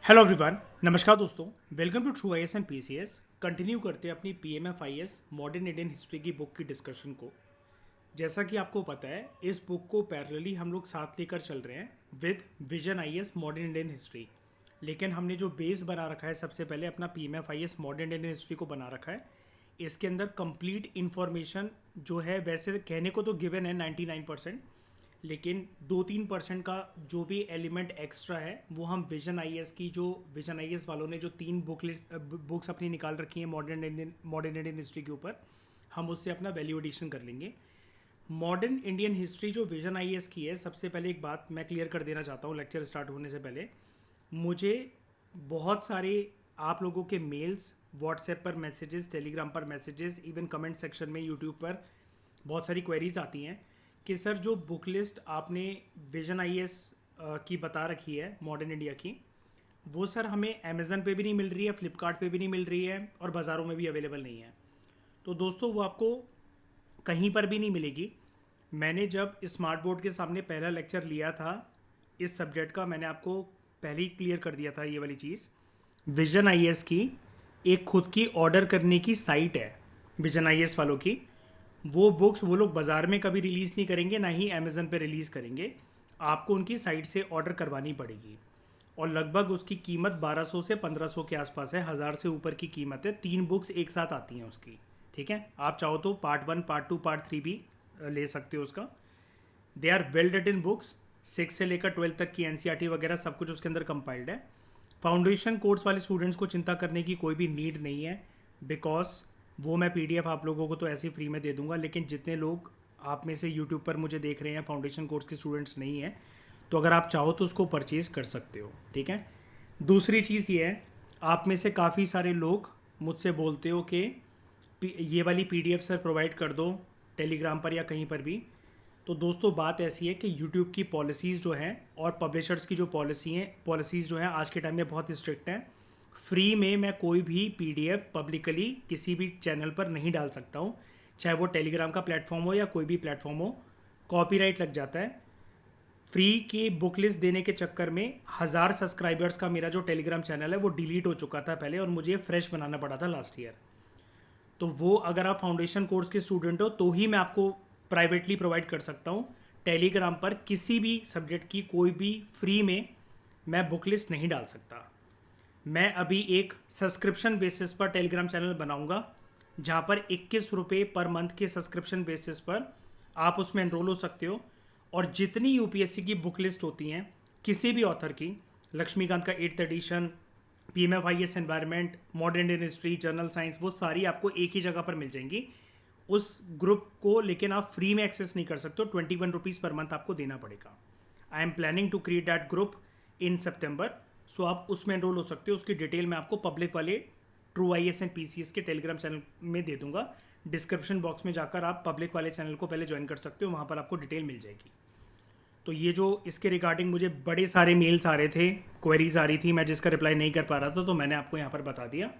Hello everyone, नमस्कार दोस्तों। Welcome to true IAS and PCS. Continue करते हैं अपनी पीएमएफआईएस मॉडर्न इंडियन हिस्ट्री की बुक की डिस्कशन को। जैसा कि आपको पता है, इस बुक को पैरेलली हम लोग साथ लेकर चल रहे हैं with vision IAS modern Indian history. लेकिन हमने जो बेस बना रखा है, सबसे पहले अपना पीएमएफआईएस मॉडर्न इंडियन हिस्ट्री को बना रखा है। इसके अंदर कंप्लीट इन्फॉर्मेशन जो है, वैसे कहने को तो गिवन है 99%, लेकिन 2-3% का जो भी एलिमेंट एक्स्ट्रा है वो हम विजन आईएएस की, जो विजन आईएएस वालों ने जो 3 बुक्स अपनी निकाल रखी हैं मॉडर्न इंडियन हिस्ट्री के ऊपर, हम उससे अपना वैल्यू एडिशन कर लेंगे। मॉडर्न इंडियन हिस्ट्री जो विजन आईएएस की है, सबसे पहले एक बात मैं क्लियर कर देना चाहता हूँ लेक्चर स्टार्ट होने से पहले। मुझे बहुत सारे आप लोगों के मेल्स, व्हाट्सएप पर मैसेजेस, टेलीग्राम पर मैसेजेस, इवन कमेंट सेक्शन में यूट्यूब पर बहुत सारी क्वेरीज आती हैं कि सर जो बुक लिस्ट आपने विजन आईएएस की बता रखी है मॉडर्न इंडिया की, वो सर हमें अमेज़न पे भी नहीं मिल रही है, फ्लिपकार्ट पे भी नहीं मिल रही है और बाज़ारों में भी अवेलेबल नहीं है। तो दोस्तों, वो आपको कहीं पर भी नहीं मिलेगी। मैंने जब स्मार्ट बोर्ड के सामने पहला लेक्चर लिया था इस सब्जेक्ट का, मैंने आपको पहले ही क्लियर कर दिया था ये वाली चीज़। विजन आईएएस की एक खुद की ऑर्डर करने की साइट है विजन आईएएस वालों की। वो बुक्स वो लोग बाज़ार में कभी रिलीज़ नहीं करेंगे, ना ही अमेज़न पे रिलीज़ करेंगे। आपको उनकी साइट से ऑर्डर करवानी पड़ेगी और लगभग उसकी कीमत 1200 से 1500 के आसपास है। 1000 से ऊपर की कीमत है। 3 बुक्स एक साथ आती हैं उसकी, ठीक है। आप चाहो तो पार्ट 1, पार्ट 2, पार्ट 3 भी ले सकते हो उसका। They are well written books. 6 से लेकर 12 तक की एनसीईआरटी वगैरह सब कुछ उसके अंदर कंपाइल्ड है। फाउंडेशन कोर्स वाले स्टूडेंट्स को चिंता करने की कोई भी नीड नहीं है, बिकॉज वो मैं पीडीएफ आप लोगों को तो ऐसे ही फ्री में दे दूंगा। लेकिन जितने लोग आप में से यूट्यूब पर मुझे देख रहे हैं फाउंडेशन कोर्स के स्टूडेंट्स नहीं हैं, तो अगर आप चाहो तो उसको परचेज़ कर सकते हो, ठीक है। दूसरी चीज़ ये है, आप में से काफ़ी सारे लोग मुझसे बोलते हो कि ये वाली पीडीएफ सर प्रोवाइड कर दो टेलीग्राम पर या कहीं पर भी। तो दोस्तों, बात ऐसी है कि यूट्यूब की पॉलिसीज़ जो हैं और पब्लिशर्स की जो पॉलिसीज़ जो हैं आज के टाइम में बहुत स्ट्रिक्ट हैं। फ्री में मैं कोई भी पीडीएफ पब्लिकली किसी भी चैनल पर नहीं डाल सकता हूँ, चाहे वो टेलीग्राम का प्लेटफॉर्म हो या कोई भी प्लेटफॉर्म हो। कॉपीराइट लग जाता है। फ्री की बुक लिस्ट देने के चक्कर में 1000 सब्सक्राइबर्स का मेरा जो टेलीग्राम चैनल है वो डिलीट हो चुका था पहले, और मुझे फ्रेश बनाना पड़ा था लास्ट ईयर। तो वो अगर आप फाउंडेशन कोर्स के स्टूडेंट हो तो ही मैं आपको प्राइवेटली प्रोवाइड कर सकता हूँ। टेलीग्राम पर किसी भी सब्जेक्ट की कोई भी फ्री में मैं बुक लिस्ट नहीं डाल सकता। मैं अभी एक सब्सक्रिप्शन बेसिस पर टेलीग्राम चैनल बनाऊंगा, जहाँ पर 21 रुपये पर मंथ के सब्सक्रिप्शन बेसिस पर आप उसमें एनरोल हो सकते हो। और जितनी यूपीएससी की बुक लिस्ट होती हैं किसी भी ऑथर की, लक्ष्मीकांत का 8th edition, PMFIAS environment, modern Indian history, general science, वो सारी आपको एक ही जगह पर मिल जाएंगी उस ग्रुप को। लेकिन आप फ्री में एक्सेस नहीं कर सकते हो, 21 रुपीज़ पर मंथ आपको देना पड़ेगा। I am planning to create that group in September, so आप उसमें एनरोल हो सकते हो। उसकी डिटेल मैं आपको पब्लिक वाले ट्रू आईएएस एंड पीसीएस के टेलीग्राम चैनल में दे दूंगा। डिस्क्रिप्शन बॉक्स में जाकर आप पब्लिक वाले चैनल को पहले ज्वाइन कर सकते हो, वहाँ पर आपको डिटेल मिल जाएगी। तो ये जो इसके रिगार्डिंग मुझे बड़े सारे मेल्स आ रहे थे, क्वेरीज आ रही थी, मैं जिसका रिप्लाई नहीं कर पा रहा था, तो मैंने आपको यहाँ पर बता दिया।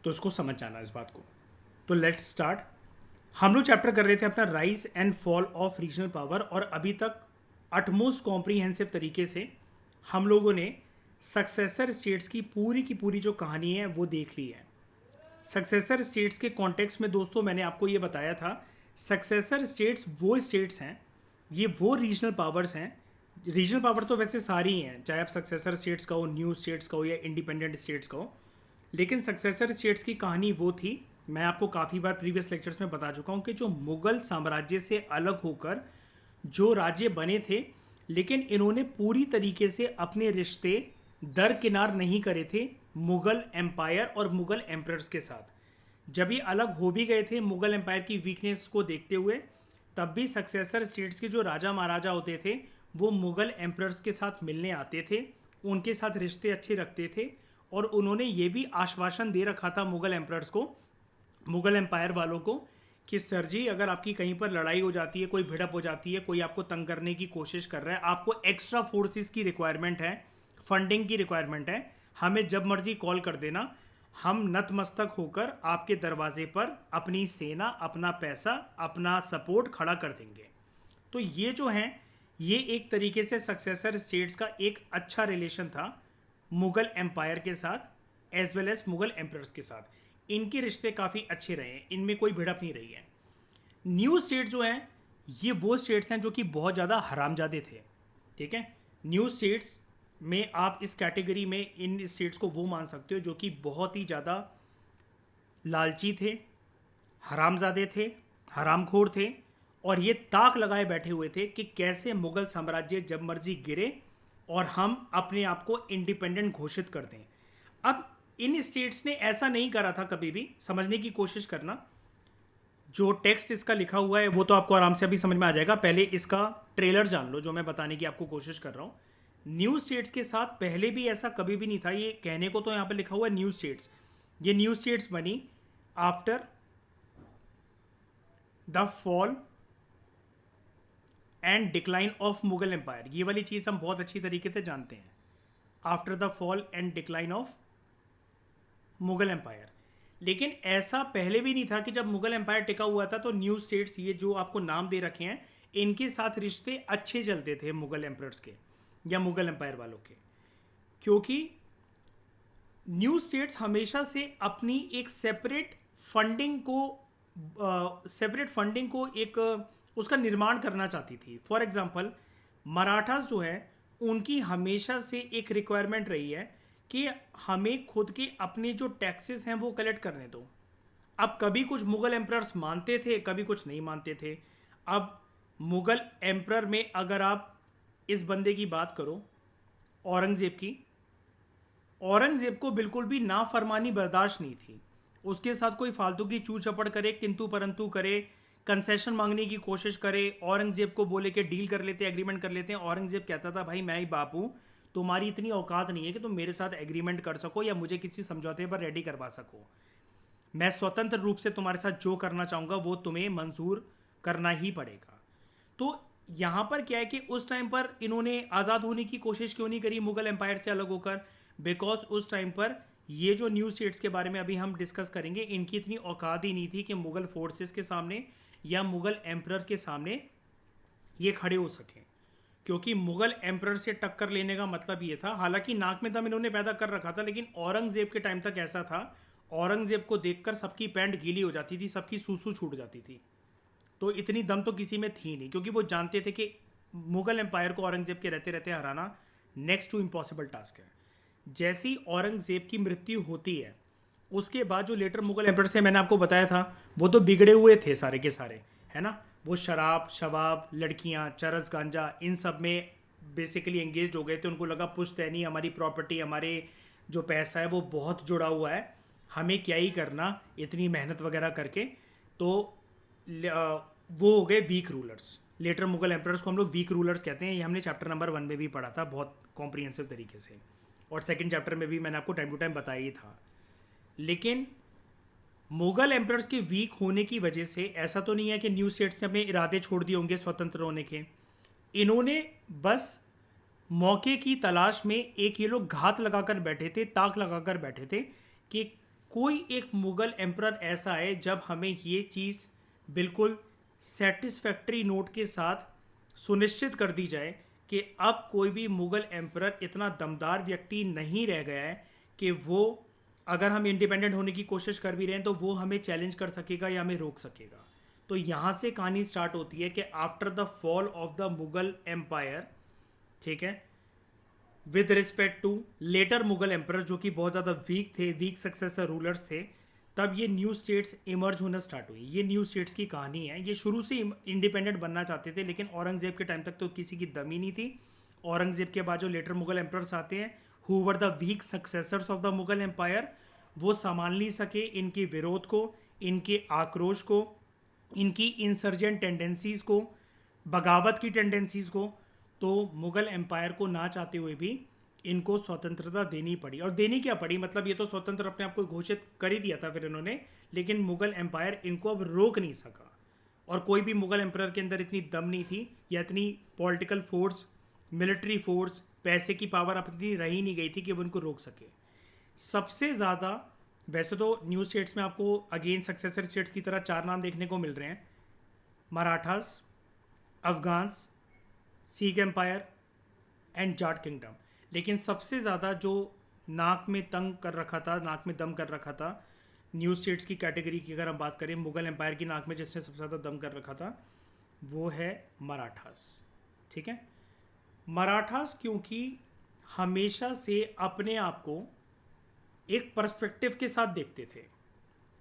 तो इसको समझ जाना इस बात को। तो लेट्स स्टार्ट। हम लोग चैप्टर कर रहे थे अपना rise and fall of regional power, और अभी तक अटमोस्ट कॉम्प्रीहेंसिव तरीके से हम लोगों ने सक्सेसर स्टेट्स की पूरी जो कहानी है वो देख ली है। सक्सेसर स्टेट्स के कॉन्टेक्स्ट में दोस्तों मैंने आपको ये बताया था, सक्सेसर स्टेट्स वो स्टेट्स हैं, ये वो रीजनल पावर्स हैं। रीजनल पावर तो वैसे सारी हैं, चाहे आप सक्सेसर स्टेट्स का हो, न्यू स्टेट्स का हो या इंडिपेंडेंट स्टेट्स का हो। लेकिन सक्सेसर स्टेट्स की कहानी वो थी, मैं आपको काफ़ी बार प्रीवियस लेक्चर्स में बता चुका हूँ, कि जो मुगल साम्राज्य से अलग होकर जो राज्य बने थे, लेकिन इन्होंने पूरी तरीके से अपने रिश्ते दरकिनार नहीं करे थे मुगल एम्पायर और मुगल एम्परर्स के साथ। जब ये अलग हो भी गए थे मुगल एम्पायर की वीकनेस को देखते हुए, तब भी सक्सेसर स्टेट्स के जो राजा महाराजा होते थे वो मुगल एम्परर्स के साथ मिलने आते थे, उनके साथ रिश्ते अच्छे रखते थे। और उन्होंने ये भी आश्वासन दे रखा था मुगल एम्परर्स को, मुगल एम्पायर वालों को, कि सर जी अगर आपकी कहीं पर लड़ाई हो जाती है, कोई भिड़प हो जाती है, कोई आपको तंग करने की कोशिश कर रहा है, आपको एक्स्ट्रा फोर्सेस की रिक्वायरमेंट है, फंडिंग की रिक्वायरमेंट है, हमें जब मर्जी कॉल कर देना, हम नतमस्तक होकर आपके दरवाजे पर अपनी सेना, अपना पैसा, अपना सपोर्ट खड़ा कर देंगे। तो ये जो हैं, ये एक तरीके से सक्सेसर स्टेट्स का एक अच्छा रिलेशन था मुगल एम्पायर के साथ as well as Mughal emperors के साथ इनके रिश्ते काफ़ी अच्छे रहे हैं, इनमें कोई भिड़प नहीं रही है। न्यू स्टेट जो हैं ये वो स्टेट्स हैं जो कि बहुत ज़्यादा हरामजादे थे, ठीक है। न्यू स्टेट्स में आप इस कैटेगरी में इन स्टेट्स को वो मान सकते हो जो कि बहुत ही ज़्यादा लालची थे, हरामजादे थे, हरामखोर थे, और ये ताक लगाए बैठे हुए थे कि कैसे मुगल साम्राज्य जब मर्जी गिरे और हम अपने आप को इंडिपेंडेंट घोषित कर दें। अब इन स्टेट्स ने ऐसा नहीं करा था कभी भी, समझने की कोशिश करना। जो टेक्स्ट इसका लिखा हुआ है वो तो आपको आराम से अभी समझ में आ जाएगा, पहले इसका ट्रेलर जान लो जो मैं बताने की आपको कोशिश कर रहा हूँ। न्यू स्टेट्स के साथ पहले भी ऐसा कभी भी नहीं था, ये कहने को तो यहाँ पे लिखा हुआ है न्यू स्टेट्स। ये न्यू स्टेट्स बनी after the fall and decline of Mughal empire. ये वाली चीज़ हम बहुत अच्छी तरीके से जानते हैं, after the fall and decline of Mughal empire. लेकिन ऐसा पहले भी नहीं था कि जब मुगल एम्पायर टिका हुआ था तो न्यू स्टेट्स, ये जो आपको नाम दे रखे हैं, इनके साथ रिश्ते अच्छे चलते थे मुगल एम्परर्स के या मुगल एम्पायर वालों के, क्योंकि न्यू स्टेट्स हमेशा से अपनी एक सेपरेट फंडिंग को एक उसका निर्माण करना चाहती थी। फॉर एग्जांपल मराठास जो है उनकी हमेशा से एक रिक्वायरमेंट रही है कि हमें खुद के अपने जो टैक्सेस हैं वो कलेक्ट करने दो। अब कभी कुछ मुगल एम्परर्स मानते थे, कभी कुछ नहीं मानते थे। अब मुगल एम्परर में अगर आप इस बंदे की बात करो, औरंगज़ेब की, औरंगज़ेब को बिल्कुल भी नाफरमानी बर्दाश्त नहीं थी। उसके साथ कोई फालतू की चू चपड़ करे, किंतु परंतु करे, कंसेशन मांगने की कोशिश करे, औरंगज़ेब को बोले कि डील कर लेते, एग्रीमेंट कर लेते हैं। औरंगज़ेब कहता था भाई मैं ही बाप हूँ, तुम्हारी इतनी औकात नहीं है कि तुम मेरे साथ एग्रीमेंट कर सको या मुझे किसी समझौते पर रेडी करवा सको। मैं स्वतंत्र रूप से तुम्हारे साथ जो करना चाहूँगा वो तुम्हें मंजूर करना ही पड़ेगा। तो यहाँ पर क्या है कि उस टाइम पर इन्होंने आज़ाद होने की कोशिश क्यों नहीं करी मुगल एम्पायर से अलग होकर? बिकॉज उस टाइम पर ये जो न्यू स्टेट्स के बारे में अभी हम डिस्कस करेंगे, इनकी इतनी औकात ही नहीं थी कि मुगल फोर्सेस के सामने या मुगल एम्परर के सामने ये खड़े हो सकें। क्योंकि मुगल एम्परर से टक्कर लेने का मतलब ये था, हालांकि नाक में दम इन्होंने पैदा कर रखा था, लेकिन औरंगजेब के टाइम तक ऐसा था, औरंगजेब को देखकर सबकी पैंट गीली हो जाती थी, सबकी सूसू छूट जाती थी। तो इतनी दम तो किसी में थी नहीं, क्योंकि वो जानते थे कि मुगल एम्पायर को औरंगजेब के रहते रहते हराना नेक्स्ट टू इम्पॉसिबल टास्क है। जैसी औरंगजेब की मृत्यु होती है उसके बाद जो लेटर मुगल एम्परर्स थे, मैंने आपको बताया था, वो तो बिगड़े हुए थे सारे के सारे, है ना। वो शराब शवाब लड़कियां चरस गांजा इन सब में बेसिकली एंगेज हो गए थे। उनको लगा पुश्तैनी हमारी प्रॉपर्टी, हमारे जो पैसा है वो बहुत जुड़ा हुआ है, हमें क्या ही करना इतनी मेहनत वगैरह करके। तो वो हो गए weak rulers. Later Mughal emperors को हम लोग वीक रूलर्स कहते हैं। ये हमने चैप्टर नंबर 1 में भी पढ़ा था बहुत कॉम्प्रिहेंसिव तरीके से, और सेकंड चैप्टर में भी मैंने आपको टाइम टू टाइम बताया ही था। लेकिन मुगल एम्परर्स के वीक होने की वजह से ऐसा तो नहीं है कि न्यू स्टेट्स ने अपने इरादे छोड़ दिए होंगे स्वतंत्र होने के। इन्होंने बस मौके की तलाश में एक ये लोग घात लगाकर बैठे थे, ताक लगाकर बैठे थे कि कोई एक मुगल एम्परर ऐसा है जब हमें ये चीज़ बिल्कुल सेटिस्फैक्ट्री नोट के साथ सुनिश्चित कर दी जाए कि अब कोई भी मुगल एम्परर इतना दमदार व्यक्ति नहीं रह गया है कि वो, अगर हम इंडिपेंडेंट होने की कोशिश कर भी रहे हैं तो वो हमें चैलेंज कर सकेगा या हमें रोक सकेगा। तो यहाँ से कहानी स्टार्ट होती है कि after the fall of the Mughal empire, ठीक है, with respect to later Mughal emperor जो कि बहुत ज़्यादा वीक थे, वीक सक्सेसर रूलर्स थे, तब ये न्यू स्टेट्स इमर्ज होना स्टार्ट हुई। ये न्यू स्टेट्स की कहानी है। ये शुरू से इंडिपेंडेंट बनना चाहते थे, लेकिन औरंगजेब के टाइम तक तो किसी की दम ही नहीं थी। औरंगजेब के बाद जो लेटर मुगल एम्परर्स आते हैं, who were the weak successors of the Mughal empire, वो संभाल नहीं सके इनके विरोध को, इनके आक्रोश को, इनकी इंसर्जेंट टेंडेंसीज़ को, बगावत की टेंडेंसीज़ को। तो मुगल एम्पायर को ना चाहते हुए भी इनको स्वतंत्रता देनी पड़ी। और देनी क्या पड़ी, मतलब ये तो स्वतंत्र अपने आप को घोषित कर ही दिया था फिर इन्होंने, लेकिन मुगल एम्पायर इनको अब रोक नहीं सका। और कोई भी मुगल एम्पायर के अंदर इतनी दम नहीं थी या इतनी पॉलिटिकल फोर्स, मिलिट्री फोर्स, पैसे की पावर अपनी रही नहीं गई थी कि वो इनको रोक सके। सबसे ज़्यादा, वैसे तो न्यू स्टेट्स में आपको अगेन सक्सेसर स्टेट्स की तरह 4 नाम देखने को मिल रहे हैं, Marathas, Afghans, Sikh empire and Jat kingdom. लेकिन सबसे ज़्यादा जो नाक में तंग कर रखा था, नाक में दम कर रखा था। न्यू स्टेट्स की कैटेगरी की अगर हम बात करें, मुगल एम्पायर की नाक में जिसने सबसे ज़्यादा दम कर रखा था वो है मराठास। ठीक है, मराठास क्योंकि हमेशा से अपने आप को एक पर्सपेक्टिव के साथ देखते थे।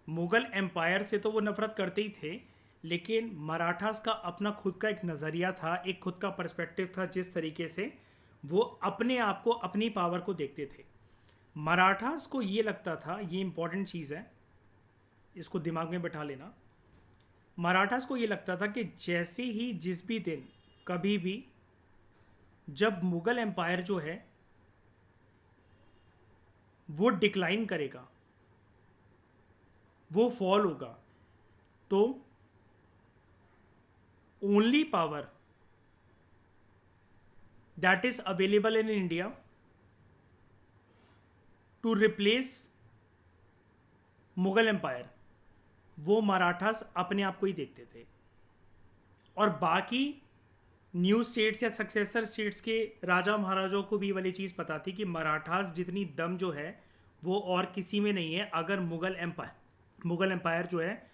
मुगल एम्पायर से तो वो नफरत करते ही थे, लेकिन मराठास का अपना खुद का एक नज़रिया था, एक खुद का पर्सपेक्टिव था, जिस तरीके से वो अपने आप को, अपनी पावर को देखते थे। मराठास को ये लगता था, ये इंपॉर्टेंट चीज़ है, इसको दिमाग में बैठा लेना। मराठास को ये लगता था कि जैसे ही जिस भी दिन कभी भी जब मुगल एम्पायर जो है वो डिक्लाइन करेगा, वो फॉल होगा, तो only power that is available in India to replace Mughal empire, वो मराठास अपने आप को ही देखते थे। और बाकी न्यू स्टेट्स या सक्सेसर स्टेट्स के राजा महाराजाओं को भी वाली चीज़ पता थी कि मराठास जितनी दम जो है वो और किसी में नहीं है। अगर मुगल एम्पायर जो है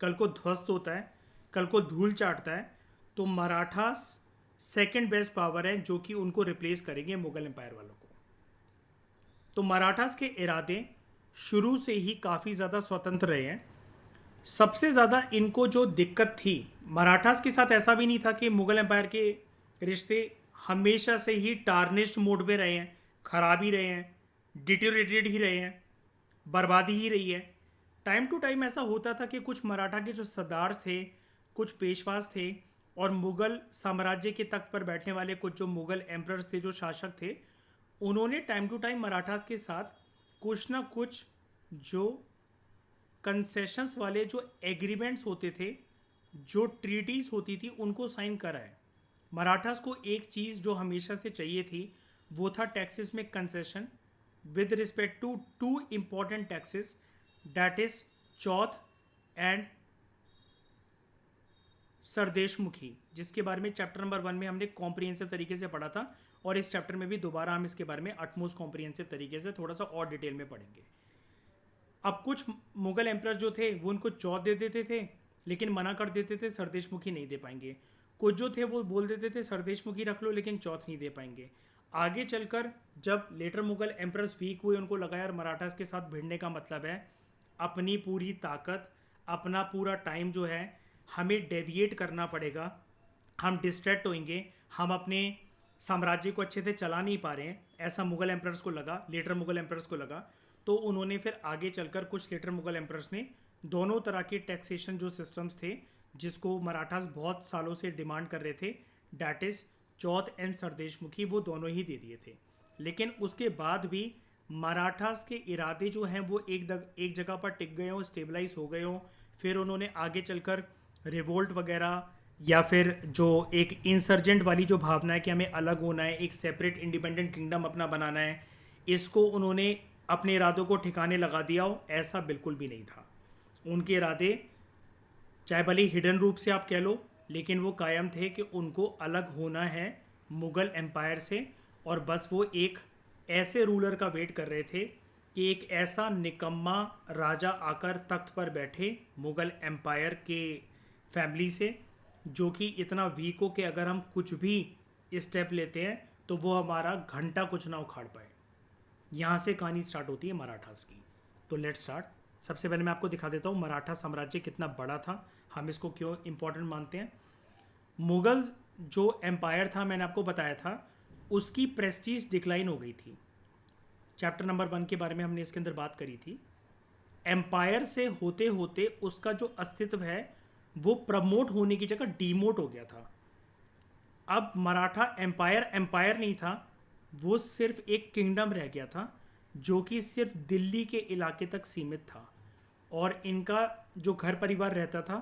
कल को ध्वस्त होता है, कल को धूल चाटता है, तो मराठास सेकंड बेस्ट पावर है जो कि उनको रिप्लेस करेंगे मुगल एम्पायर वालों को। तो मराठास के इरादे शुरू से ही काफ़ी ज़्यादा स्वतंत्र रहे हैं। सबसे ज़्यादा इनको जो दिक्कत थी मराठास के साथ, ऐसा भी नहीं था कि मुगल एम्पायर के रिश्ते हमेशा से ही टार्निश्ड मोड पे रहे हैं, खराब ही रहे हैं, डिटेरियोरेटेड ही रहे हैं, बर्बादी ही रही है। टाइम टू टाइम ऐसा होता था कि कुछ मराठा के जो सरदार थे, कुछ पेशवास थे, और मुगल साम्राज्य के तख्त पर बैठने वाले कुछ जो मुगल एम्परर्स थे, जो शासक थे, उन्होंने टाइम टू टाइम मराठास के साथ कुछ ना कुछ जो कंसेशंस वाले जो एग्रीमेंट्स होते थे, जो ट्रीटीज होती थी, उनको साइन करा है। मराठास को एक चीज़ जो हमेशा से चाहिए थी वो था टैक्सेस में concession with respect to two important taxes, that is chauth and sardeshmukhi, जिसके बारे में चैप्टर नंबर 1 में हमने कॉम्प्रिहेंसिव तरीके से पढ़ा था, और इस चैप्टर में भी दोबारा हम इसके बारे में अटमोस्ट कॉम्प्रिहेंसिव तरीके से थोड़ा सा और डिटेल में पढ़ेंगे। अब कुछ मुगल एम्परर जो थे वो उनको चौथ दे देते थे, लेकिन मना कर देते थे सरदेशमुखी नहीं दे पाएंगे। कुछ जो थे वो बोल देते थे सरदेशमुखी रख लो लेकिन चौथ नहीं दे पाएंगे। आगे चलकर जब लेटर मुगल एम्परर्स वीक हुए, उनको लगा यार मराठास के साथ भिड़ने का मतलब है अपनी पूरी ताकत, अपना पूरा टाइम जो है हमें डेविएट करना पड़ेगा, हम डिस्ट्रैक्ट होंगे, हम अपने साम्राज्य को अच्छे से चला नहीं पा रहे हैं, ऐसा मुगल एम्परर्स को लगा, लेटर मुगल एम्परर्स को लगा। तो उन्होंने फिर आगे चलकर कुछ लेटर मुगल एम्परर्स ने दोनों तरह के टैक्सेशन जो सिस्टम्स थे, जिसको मराठास बहुत सालों से डिमांड कर रहे थे, that is Chauth and sardeshmukhi, वो दोनों ही दे दिए थे। लेकिन उसके बाद भी मराठास के इरादे जो हैं वो एक जगह पर टिक गए हों, स्टेबलाइज हो गए हों। फिर उन्होंने आगे चलकर रिवोल्ट वगैरह, या फिर जो एक इंसर्जेंट वाली जो भावना है कि हमें अलग होना है, एक सेपरेट इंडिपेंडेंट किंगडम अपना बनाना है, इसको उन्होंने अपने इरादों को ठिकाने लगा दिया हो, ऐसा बिल्कुल भी नहीं था। उनके इरादे चाहे भले हिडन रूप से आप कह लो, लेकिन वो कायम थे कि उनको अलग होना है मुग़ल एम्पायर से, और बस वो एक ऐसे रूलर का वेट कर रहे थे कि एक ऐसा निकम्मा राजा आकर तख्त पर बैठे मुग़ल एम्पायर के फैमिली से, जो कि इतना वीक हो कि अगर हम कुछ भी स्टेप लेते हैं तो वो हमारा घंटा कुछ ना उखाड़ पाए। यहाँ से कहानी स्टार्ट होती है मराठास की। तो लेट्स स्टार्ट। सबसे पहले मैं आपको दिखा देता हूँ मराठा साम्राज्य कितना बड़ा था, हम इसको क्यों इम्पोर्टेंट मानते हैं। मुगल जो एम्पायर था, मैंने आपको बताया था, उसकी प्रेस्टीज डिक्लाइन हो गई थी। चैप्टर नंबर 1 के बारे में हमने इसके अंदर बात करी थी। एम्पायर से होते होते उसका जो अस्तित्व है वो प्रमोट होने की जगह डीमोट हो गया था। अब मराठा एम्पायर नहीं था, वो सिर्फ एक किंगडम रह गया था जो कि सिर्फ दिल्ली के इलाके तक सीमित था, और इनका जो घर परिवार रहता था,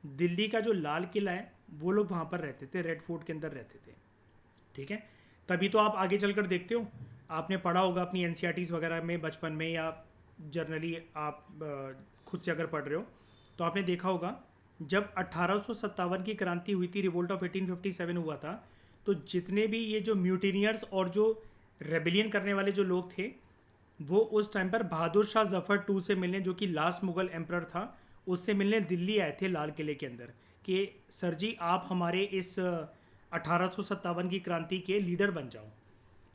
दिल्ली का जो लाल किला है, वो लोग वहाँ पर रहते थे, रेड फोर्ट के अंदर रहते थे। ठीक है, तभी तो आप आगे चलकर देखते हो, आपने पढ़ा होगा अपनी एनसीईआरटीज़ वगैरह में बचपन में, या जर्नली आप खुद से अगर पढ़ रहे हो तो आपने देखा होगा जब 1857 की क्रांति हुई थी, रिवोल्ट ऑफ 1857 हुआ था, तो जितने भी ये जो म्यूटिनियर्स और जो रेबिलियन करने वाले जो लोग थे, वो उस टाइम पर बहादुर शाह जफ़र टू से मिलने, जो कि लास्ट मुगल एम्परर था, उससे मिलने दिल्ली आए थे लाल किले के अंदर कि सर जी आप हमारे इस 1857 की क्रांति के लीडर बन जाओ।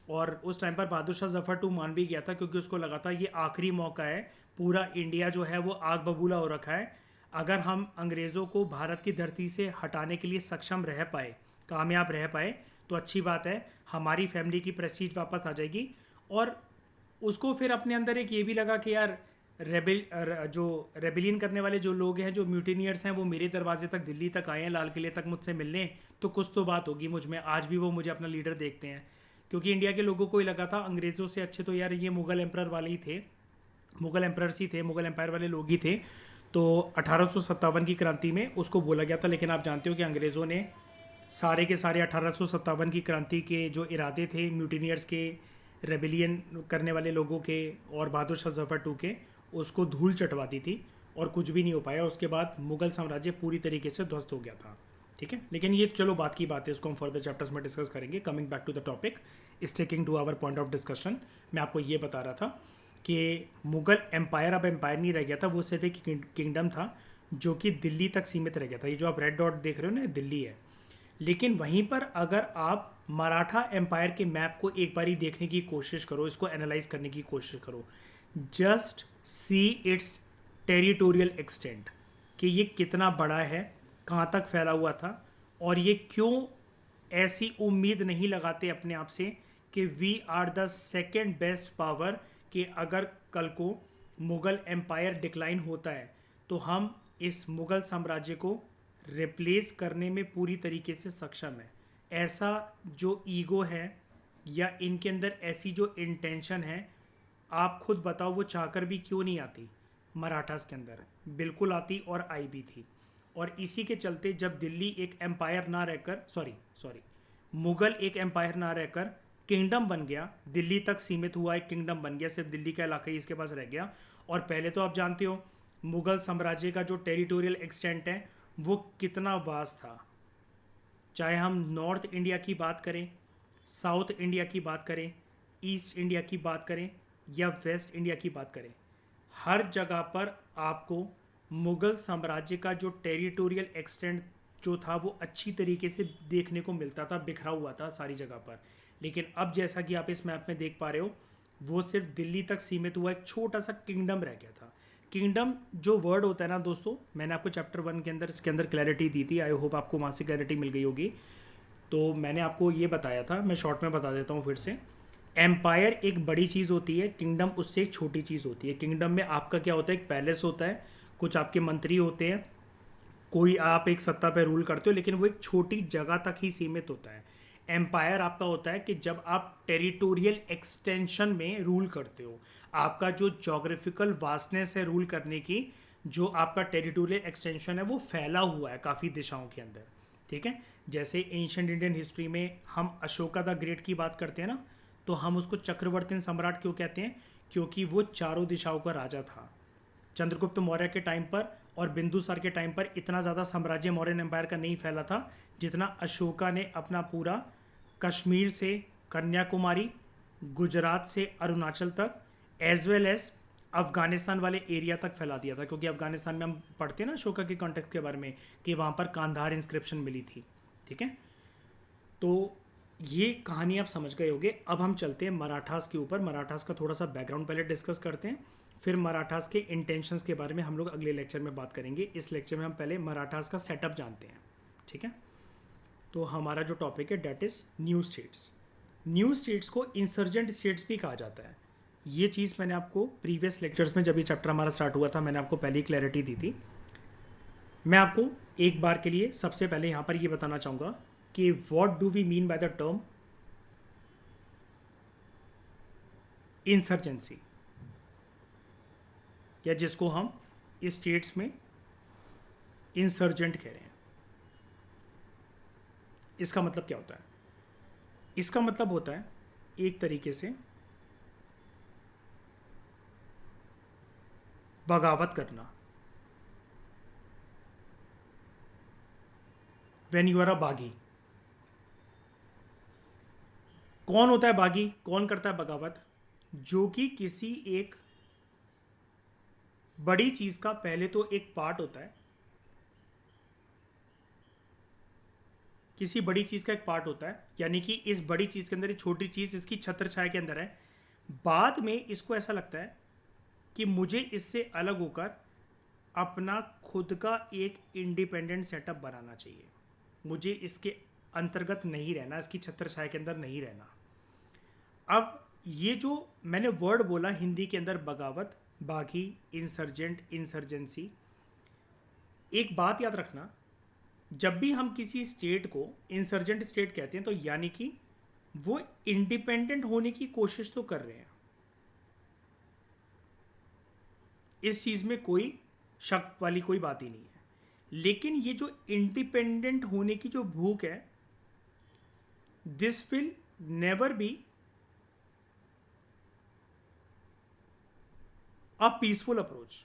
और उस टाइम पर बहादुर शाह जफर टू मान भी गया था, क्योंकि उसको लगा था ये आखिरी मौका है, पूरा इंडिया जो है वो आग बबूला हो रखा है, अगर हम अंग्रेज़ों को भारत की धरती से हटाने के लिए सक्षम रह पाए, कामयाब रह पाए, तो अच्छी बात है, हमारी फैमिली की प्रेस्टीज वापस आ जाएगी। और उसको फिर अपने अंदर एक ये भी लगा कि यार जो रेबिलियन करने वाले जो लोग हैं, जो म्यूटिनियर्स हैं, वो मेरे दरवाजे तक दिल्ली तक आए हैं, लाल किले तक मुझसे मिलने, तो कुछ तो बात होगी मुझ में, आज भी वो मुझे अपना लीडर देखते हैं। क्योंकि इंडिया के लोगों को ही लगा था अंग्रेज़ों से अच्छे तो यार ये मुगल एम्प्रर वाले ही थे, मुगल एम्प्रर्स ही थे, मुगल एम्पायर वाले लोग ही थे। तो 1857 की क्रांति में उसको बोला गया था, लेकिन आप जानते हो कि अंग्रेज़ों ने सारे के सारे 1857 की क्रांति के जो इरादे थे म्यूटिनियर्स के, रेबिलियन करने वाले लोगों के और बहादुर शाह जफर टू के, उसको धूल चटवा दी थी और कुछ भी नहीं हो पाया। उसके बाद मुगल साम्राज्य पूरी तरीके से ध्वस्त हो गया था। ठीक है, लेकिन ये चलो बात की बात है, इसको हम फर्दर चैप्टर्स में डिस्कस करेंगे। Coming back to the topic, sticking to our point of discussion, मैं आपको ये बता रहा था कि मुगल एम्पायर अब एम्पायर नहीं रह गया था, वो सिर्फ एक किंगडम था जो कि दिल्ली तक सीमित रह गया था। ये जो आप रेड डॉट देख रहे हो ना, दिल्ली है। लेकिन वहीं पर अगर आप मराठा एम्पायर के मैप को एक बारी देखने की कोशिश करो, इसको एनालाइज करने की कोशिश करो, just see it's territorial extent, कि ये कितना बड़ा है, कहाँ तक फैला हुआ था, और ये क्यों ऐसी उम्मीद नहीं लगाते अपने आप से कि we are the second best power, कि अगर कल को मुगल एम्पायर डिक्लाइन होता है तो हम इस मुगल साम्राज्य को रिप्लेस करने में पूरी तरीके से सक्षम है। ऐसा जो ईगो है या इनके अंदर ऐसी जो इंटेंशन है, आप खुद बताओ वो चाहकर भी क्यों नहीं आती। मराठास के अंदर बिल्कुल आती और आई भी थी। और इसी के चलते जब दिल्ली एक एम्पायर ना रहकर, सॉरी मुगल एक एम्पायर ना रहकर किंगडम बन गया, दिल्ली तक सीमित हुआ, एक किंगडम बन गया, सिर्फ दिल्ली का इलाका ही इसके पास रह गया। और पहले तो आप जानते हो मुगल साम्राज्य का जो टेरिटोरियल एक्सटेंट है वो कितना वास्ट था। चाहे हम नॉर्थ इंडिया की बात करें, साउथ इंडिया की बात करें, ईस्ट इंडिया की बात करें या वेस्ट इंडिया की बात करें, हर जगह पर आपको मुगल साम्राज्य का जो टेरिटोरियल एक्सटेंट जो था वो अच्छी तरीके से देखने को मिलता था, बिखरा हुआ था सारी जगह पर। लेकिन अब जैसा कि आप इस मैप में देख पा रहे हो, वो सिर्फ दिल्ली तक सीमित हुआ एक छोटा सा किंगडम रह गया था। किंगडम जो वर्ड होता है ना दोस्तों, मैंने आपको चैप्टर 1 के अंदर इसके अंदर क्लैरिटी दी थी, आई होप आपको वहाँ से क्लैरिटी मिल गई होगी। तो मैंने आपको ये बताया था, मैं शॉर्ट में बता देता हूँ फिर से। एम्पायर एक बड़ी चीज़ होती है, किंगडम उससे एक छोटी चीज़ होती है। किंगडम में आपका क्या होता है, एक पैलेस होता है, कुछ आपके मंत्री होते हैं, कोई आप एक सत्ता पे रूल करते हो, लेकिन वो एक छोटी जगह तक ही सीमित होता है। एम्पायर आपका होता है कि जब आप टेरिटोरियल एक्सटेंशन में रूल करते हो, आपका जो जोग्राफिकल वास्टनेस है रूल करने की, जो आपका टेरिटोरियल एक्सटेंशन है वो फैला हुआ है काफ़ी दिशाओं के अंदर। ठीक है, जैसे एंशिएंट इंडियन हिस्ट्री में हम अशोका द ग्रेट की बात करते हैं ना, तो हम उसको चक्रवर्ती सम्राट क्यों कहते हैं, क्योंकि वो चारों दिशाओं का राजा था। चंद्रगुप्त मौर्य के टाइम पर और बिंदुसार के टाइम पर इतना ज़्यादा साम्राज्य मौर्यन एम्पायर का नहीं फैला था जितना अशोका ने अपना पूरा कश्मीर से कन्याकुमारी, गुजरात से अरुणाचल तक, एज वेल एज अफगानिस्तान वाले एरिया तक फैला दिया था। क्योंकि अफगानिस्तान में हम पढ़ते हैं ना अशोका के कॉन्टेक्स्ट के बारे में कि वहाँ पर कांधार इंस्क्रिप्शन मिली थी। ठीक है, तो ये कहानी आप समझ गए होगे। अब हम चलते हैं मराठास के ऊपर। मराठास का थोड़ा सा बैकग्राउंड पहले डिस्कस करते हैं, फिर मराठास के इंटेंशंस के बारे में हम लोग अगले लेक्चर में बात करेंगे। इस लेक्चर में हम पहले मराठास का सेटअप जानते हैं। ठीक है, तो हमारा जो टॉपिक है that is new states. New states को इंसर्जेंट स्टेट्स भी कहा जाता है। ये चीज़ मैंने आपको प्रीवियस लेक्चर्स में, जब ये चैप्टर हमारा स्टार्ट हुआ था, मैंने आपको पहले ही क्लैरिटी दी थी। मैं आपको एक बार के लिए सबसे पहले यहाँ पर ये बताना चाहूँगा कि what do we mean by the term insurgency, या जिसको हम स्टेट्स में इंसर्जेंट कह रहे हैं। इसका मतलब क्या होता है? इसका मतलब होता है एक तरीके से बगावत करना। व्हेन यू आर अ बागी, कौन होता है बागी, कौन करता है बगावत? जो कि किसी एक बड़ी चीज का पहले तो एक पार्ट होता है, किसी बड़ी चीज का एक पार्ट होता है, यानी कि इस बड़ी चीज के अंदर ये छोटी चीज इसकी छत्र छाया के अंदर है। बाद में इसको ऐसा लगता है कि मुझे इससे अलग होकर अपना खुद का एक इंडिपेंडेंट सेटअप बनाना चाहिए, मुझे इसके अंतर्गत नहीं रहना, इसकी छत्र छाया के अंदर नहीं रहना। अब ये जो मैंने वर्ड बोला हिंदी के अंदर बगावत, बागी, इंसर्जेंट, इंसर्जेंसी, एक बात याद रखना, जब भी हम किसी स्टेट को इंसर्जेंट स्टेट कहते हैं तो यानी कि वो इंडिपेंडेंट होने की कोशिश तो कर रहे हैं, इस चीज में कोई शक वाली कोई बात ही नहीं है। लेकिन ये जो इंडिपेंडेंट होने की जो भूख है, this will never be a peaceful approach.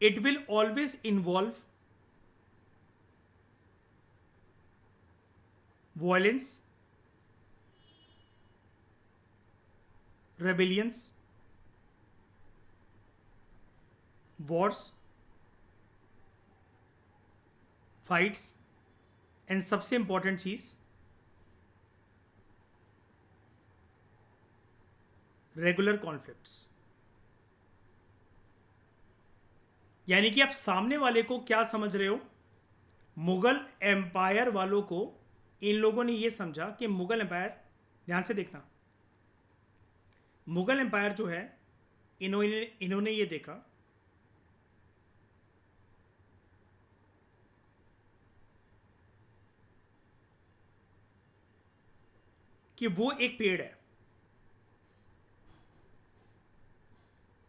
It will always involve violence, rebellions, wars, fights, and सबसे इंपॉर्टेंट चीज रेगुलर कॉन्फ्लिक्ट्स। यानी कि आप सामने वाले को क्या समझ रहे हो, मुगल एम्पायर वालों को इन लोगों ने ये समझा कि मुगल एम्पायर, ध्यान से देखना, मुगल एम्पायर जो है इन्होंने ये देखा कि वो एक पेड़ है,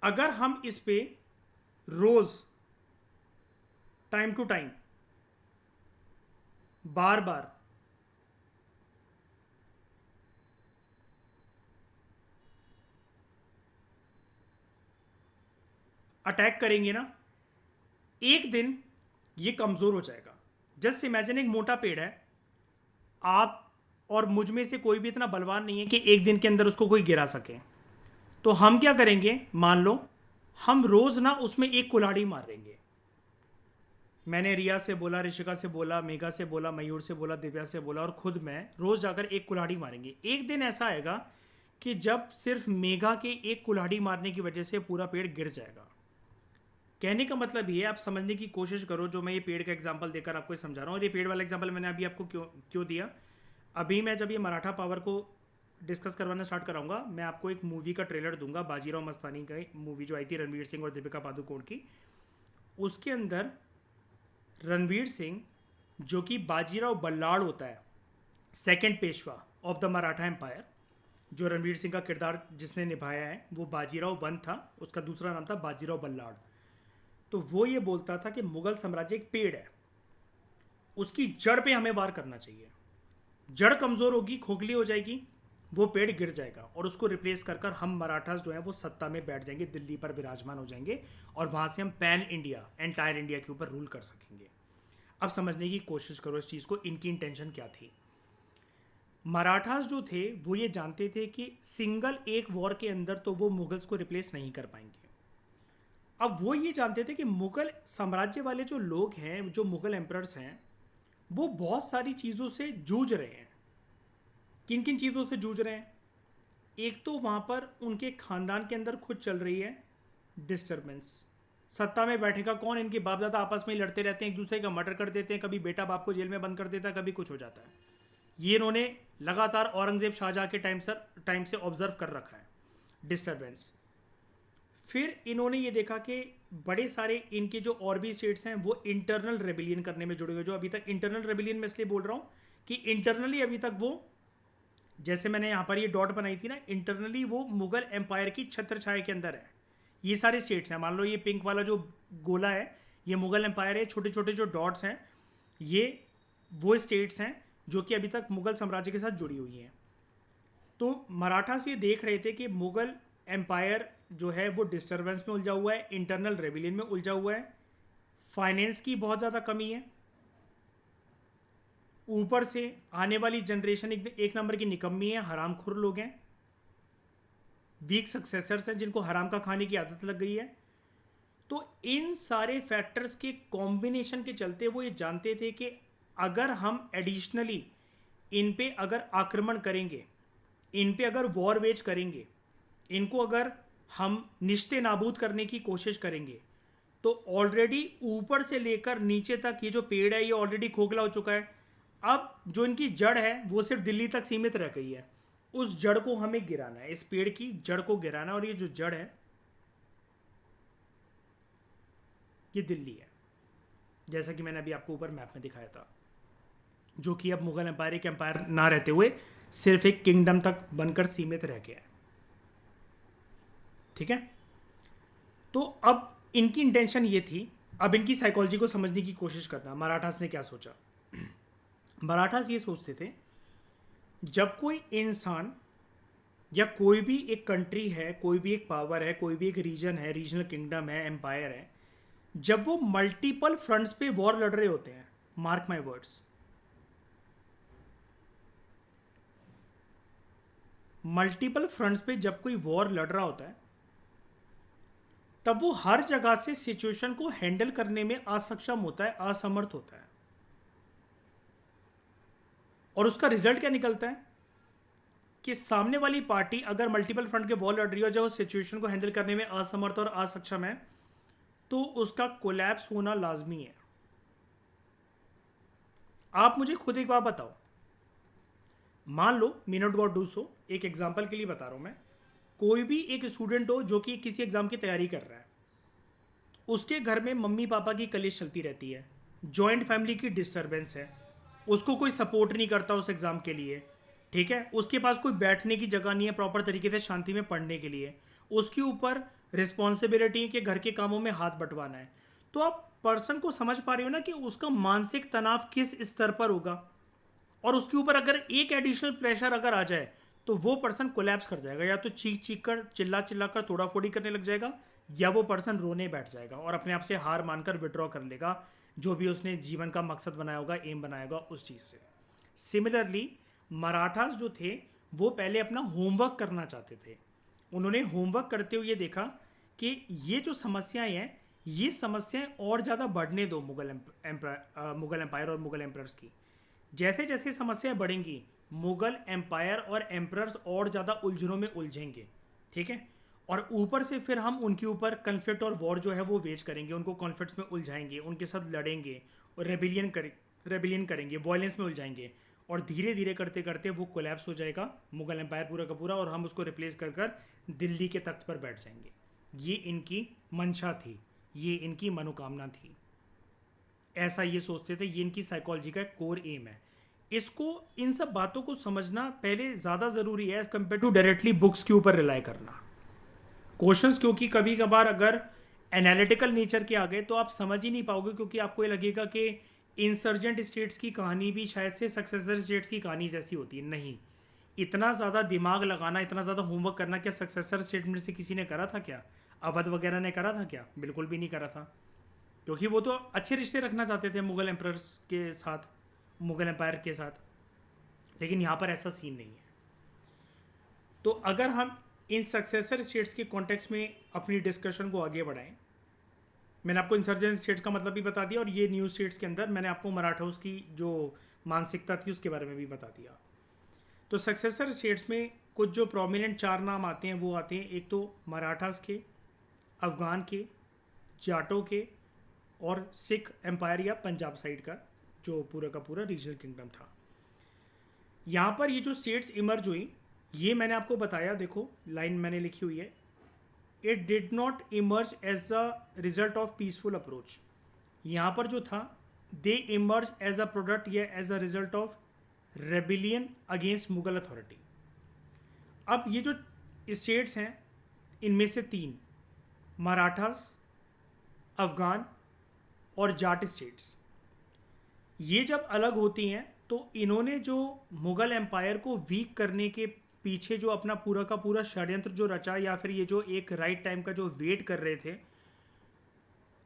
अगर हम इस पे रोज टाइम टू टाइम बार बार अटैक करेंगे ना, एक दिन ये कमजोर हो जाएगा। जस्ट इमेजिन एक मोटा पेड़ है, आप और मुझ में से कोई भी इतना बलवान नहीं है कि एक दिन के अंदर उसको कोई गिरा सके। तो हम क्या करेंगे, मान लो हम रोज ना उसमें एक कुल्हाड़ी मारेंगे। मैंने रिया से बोला, ऋषिका से बोला, मेघा से बोला, मयूर से बोला, दिव्या से बोला, और खुद मैं रोज जाकर एक कुल्हाड़ी मारेंगे। एक दिन ऐसा आएगा कि जब सिर्फ मेघा के एक कुल्हाड़ी मारने की वजह से पूरा पेड़ गिर जाएगा। कहने का मतलब ये, आप समझने की कोशिश करो, जो मैं ये पेड़ का एग्जांपल देकर आपको समझा रहा हूँ। और ये पेड़ वाला एग्जांपल मैंने अभी आपको क्यों दिया, अभी मैं जब ये मराठा पावर को डिस्कस करवाना स्टार्ट कराऊंगा, मैं आपको एक मूवी का ट्रेलर दूंगा, बाजीराव मस्तानी का मूवी जो आई थी रणवीर सिंह और दीपिका पादुकोण की। उसके अंदर रणवीर सिंह, जो कि बाजीराव बल्लाड़ होता है, second Peshwa of the Maratha empire, जो रणवीर सिंह का किरदार जिसने निभाया है वो बाजीराव वन था, उसका दूसरा नाम था बाजीराव बल्लाड़। तो वो ये बोलता था कि मुगल साम्राज्य एक पेड़ है, उसकी जड़ पे हमें वार करना चाहिए। जड़ कमजोर होगी, खोखली हो जाएगी, वो पेड़ गिर जाएगा, और उसको रिप्लेस कर कर हम मराठास जो है वो सत्ता में बैठ जाएंगे, दिल्ली पर विराजमान हो जाएंगे, और वहां से हम पैन इंडिया, एंटायर इंडिया के ऊपर रूल कर सकेंगे। अब समझने की कोशिश करो इस चीज को, इनकी इंटेंशन क्या थी। मराठास जो थे वो ये जानते थे कि सिंगल एक वॉर के अंदर तो वो मुगल्स को रिप्लेस नहीं कर पाएंगे। अब वो ये जानते थे कि मुगल साम्राज्य वाले जो लोग हैं, जो मुगल एम्परर्स हैं, वो बहुत सारी चीज़ों से जूझ रहे हैं। किन किन चीज़ों से जूझ रहे हैं, एक तो वहाँ पर उनके खानदान के अंदर खुद चल रही है डिस्टर्बेंस। सत्ता में बैठेगा कौन, इनके बाप दादा आपस में ही लड़ते रहते हैं, एक दूसरे का मर्डर कर देते हैं, कभी बेटा बाप को जेल में बंद कर देता है, कभी कुछ हो जाता है। ये इन्होंने लगातार औरंगजेब शाहजहाँ के टाइम से ऑब्जर्व कर रखा है, डिस्टर्बेंस। फिर इन्होंने ये देखा कि बड़े सारे इनके जो और भी स्टेट्स हैं वो इंटरनल रेबिलियन करने में जुड़े हुए। जो अभी तक इंटरनल रेबिलियन में इसलिए बोल रहा हूँ कि इंटरनली अभी तक वो, जैसे मैंने यहाँ पर ये डॉट बनाई थी ना, इंटरनली वो मुगल एम्पायर की छत्र छाया के अंदर है। ये सारे स्टेट्स हैं, मान लो ये पिंक वाला जो गोला है ये मुगल एम्पायर है, छोटे छोटे जो डॉट्स हैं ये वो स्टेट्स हैं जो कि अभी तक मुगल साम्राज्य के साथ जुड़ी हुई हैं। तो मराठास ये देख रहे थे कि मुगल एम्पायर जो है वो डिस्टर्बेंस में उलझा हुआ है, इंटरनल रेबिलियन में उलझा हुआ है, फाइनेंस की बहुत ज़्यादा कमी है, ऊपर से आने वाली जनरेशन एक नंबर की निकम्मी है, हरामखोर लोग हैं, वीक सक्सेसर्स हैं जिनको हराम का खाने की आदत लग गई है। तो इन सारे फैक्टर्स के कॉम्बिनेशन के चलते वो ये जानते थे कि अगर हम एडिशनली इन पे अगर आक्रमण करेंगे, इन पे अगर वॉर वेज करेंगे, इनको अगर हम निश्ते नाबूद करने की कोशिश करेंगे, तो ऑलरेडी ऊपर से लेकर नीचे तक ये जो पेड़ है ये ऑलरेडी खोखला हो चुका है। अब जो इनकी जड़ है वो सिर्फ दिल्ली तक सीमित रह गई है। उस जड़ को हमें गिराना है, इस पेड़ की जड़ को गिराना है। और ये जो जड़ है ये दिल्ली है, जैसा कि मैंने अभी आपको ऊपर मैप में दिखाया था, जो कि अब मुगल एम्पायर एक एम्पायर ना रहते हुए सिर्फ एक किंगडम तक बनकर सीमित रह गया है। ठीक है, तो अब इनकी इंटेंशन ये थी। अब इनकी साइकोलॉजी को समझने की कोशिश करना, मराठास ने क्या सोचा। मराठास ये सोचते थे जब कोई इंसान या कोई भी एक कंट्री है, कोई भी एक पावर है, कोई भी एक रीजन है, रीजनल किंगडम है, एम्पायर है, जब वो मल्टीपल फ्रंट्स पे वॉर लड़ रहे होते हैं, mark my words, multiple fronts पे जब कोई वॉर लड़ रहा होता है, तब वो हर जगह से सिचुएशन को हैंडल करने में असक्षम होता है, असमर्थ होता है। और उसका रिजल्ट क्या निकलता है कि सामने वाली पार्टी अगर मल्टीपल फ्रंट के वॉर लड़ रही है, जब वो सिचुएशन को हैंडल करने में असमर्थ और असक्षम है, तो उसका कोलैप्स होना लाजमी है। आप मुझे खुद एक बात बताओ, मान लो मिनट गॉड डू सो, एक एग्जांपल के लिए बता रहा हूं मैं, कोई भी एक स्टूडेंट हो जो कि किसी एग्जाम की तैयारी कर रहा है, उसके घर में मम्मी पापा की कलेश चलती रहती है, जॉइंट फैमिली की डिस्टर्बेंस है, उसको कोई सपोर्ट नहीं करता उस एग्जाम के लिए, ठीक है, उसके पास कोई बैठने की जगह नहीं है प्रॉपर तरीके से शांति में पढ़ने के लिए, उसके ऊपर रिस्पॉन्सिबिलिटी के घर के कामों में हाथ बंटवाना है। तो आप पर्सन को समझ पा रहे हो ना कि उसका मानसिक तनाव किस स्तर पर होगा। और उसके ऊपर अगर एक एडिशनल प्रेशर अगर आ जाए तो वो पर्सन कोलैप्स कर जाएगा, या तो चीख चीख कर चिल्ला चिल्ला कर तोड़ा फोड़ी करने लग जाएगा, या वो पर्सन रोने बैठ जाएगा और अपने आप से हार मानकर विड्रॉ कर लेगा जो भी उसने जीवन का मकसद बनाया होगा, एम बनाया होगा उस चीज़ से। सिमिलरली मराठास जो थे वो पहले अपना होमवर्क करना चाहते थे। उन्होंने होमवर्क करते हुए देखा कि ये जो समस्याएं हैं, ये समस्याएं और ज़्यादा बढ़ने दो मुगल एम्पायर और मुगल एम्पायर्स की। जैसे जैसे समस्याएं बढ़ेंगी, मुगल एम्पायर और एम्परर्स और ज़्यादा उलझनों में उलझेंगे, ठीक है। और ऊपर से फिर हम उनके ऊपर कन्फ्लिक्ट और वॉर जो है वो वेज करेंगे, उनको कॉन्फ्लिक्ट्स में उलझाएंगे, उनके साथ लड़ेंगे और रेबिलियन करेंगे, वॉयलेंस में उलझाएंगे, और धीरे धीरे करते करते वो कोलैप्स हो जाएगा मुगल एम्पायर पूरा का पूरा, और हम उसको रिप्लेस कर कर दिल्ली के तख्त पर बैठ जाएंगे। ये इनकी मंशा थी, ये इनकी मनोकामना थी, ऐसा ये सोचते थे। ये इनकी साइकोलॉजी का कोर एम है। इसको, इन सब बातों को समझना पहले ज़्यादा ज़रूरी है as compare to directly books के ऊपर रिलाई करना क्वेश्चंस, क्योंकि कभी कभार अगर एनालिटिकल नेचर के आ गए तो आप समझ ही नहीं पाओगे, क्योंकि आपको ये लगेगा कि इंसर्जेंट स्टेट्स की कहानी भी शायद से सक्सेसर स्टेट्स की कहानी जैसी होती है। नहीं, इतना ज़्यादा दिमाग लगाना, इतना ज़्यादा होमवर्क करना क्या सक्सेसर स्टेट में से किसी ने करा था क्या? अवध वगैरह ने करा था क्या? बिल्कुल भी नहीं करा था, क्योंकि वो तो अच्छे रिश्ते रखना चाहते थे मुगल एम्परर्स के साथ, मुगल एम्पायर के साथ। लेकिन यहाँ पर ऐसा सीन नहीं है। तो अगर हम इन सक्सेसर स्टेट्स के कॉन्टेक्स्ट में अपनी डिस्कशन को आगे बढ़ाएं, मैंने आपको इंसर्जेंट स्टेट्स का मतलब भी बता दिया, और ये न्यू स्टेट्स के अंदर मैंने आपको मराठास की जो मानसिकता थी उसके बारे में भी बता दिया। तो सक्सेसर स्टेट्स में कुछ जो प्रोमिनेंट 4 नाम आते हैं वो आते हैं, एक तो मराठास के, अफगान के, जाटों के, और सिख एम्पायर या पंजाब साइड का जो पूरा का पूरा रीजनल किंगडम था। यहाँ पर ये जो स्टेट्स इमर्ज हुई, ये मैंने आपको बताया, देखो लाइन मैंने लिखी हुई है, it did not emerge as a result of peaceful approach. यहाँ पर जो था, they emerge as a product या as a result of rebellion against Mughal authority. अब ये जो स्टेट्स हैं, इनमें से 3 मराठास, अफगान और जाट स्टेट्स, ये जब अलग होती हैं तो इन्होंने जो मुगल एम्पायर को वीक करने के पीछे जो अपना पूरा का पूरा षड्यंत्र जो रचा, या फिर ये जो एक राइट टाइम का जो वेट कर रहे थे,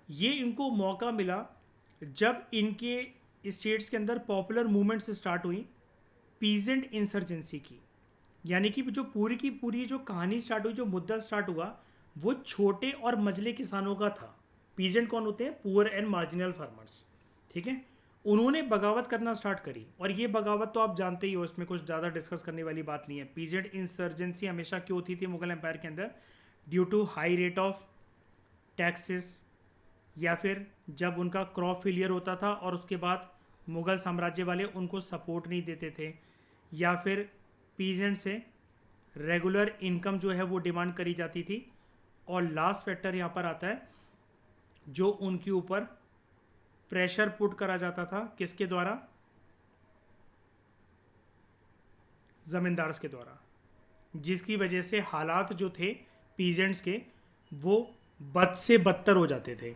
ये इनको मौका मिला जब इनके स्टेट्स के अंदर पॉपुलर मूवमेंट्स स्टार्ट हुई पीजेंट इंसर्जेंसी की, यानी कि जो पूरी की पूरी जो कहानी स्टार्ट हुई, जो मुद्दा स्टार्ट हुआ, वो छोटे और मझले किसानों का था। पीजेंट कौन होते हैं? Poor and marginal farmers. ठीक है, उन्होंने बगावत करना स्टार्ट करी, और ये बगावत तो आप जानते ही हो, इसमें कुछ ज़्यादा डिस्कस करने वाली बात नहीं है। पीजेंट इंसर्जेंसी हमेशा क्यों होती थी मुगल एम्पायर के अंदर? Due to high rate of taxes, या फिर जब उनका क्रॉप फेलियर होता था और उसके बाद मुगल साम्राज्य वाले उनको सपोर्ट नहीं देते थे, या फिर पीजेंट से रेगुलर इनकम जो है वो डिमांड करी जाती थी। और लास्ट फैक्टर यहाँ पर आता है, जो उनके ऊपर प्रेशर पुट करा जाता था, किसके द्वारा? जमींदार्स के द्वारा, जिसकी वजह से हालात जो थे पीजेंट्स के, वो बद से बदतर हो जाते थे।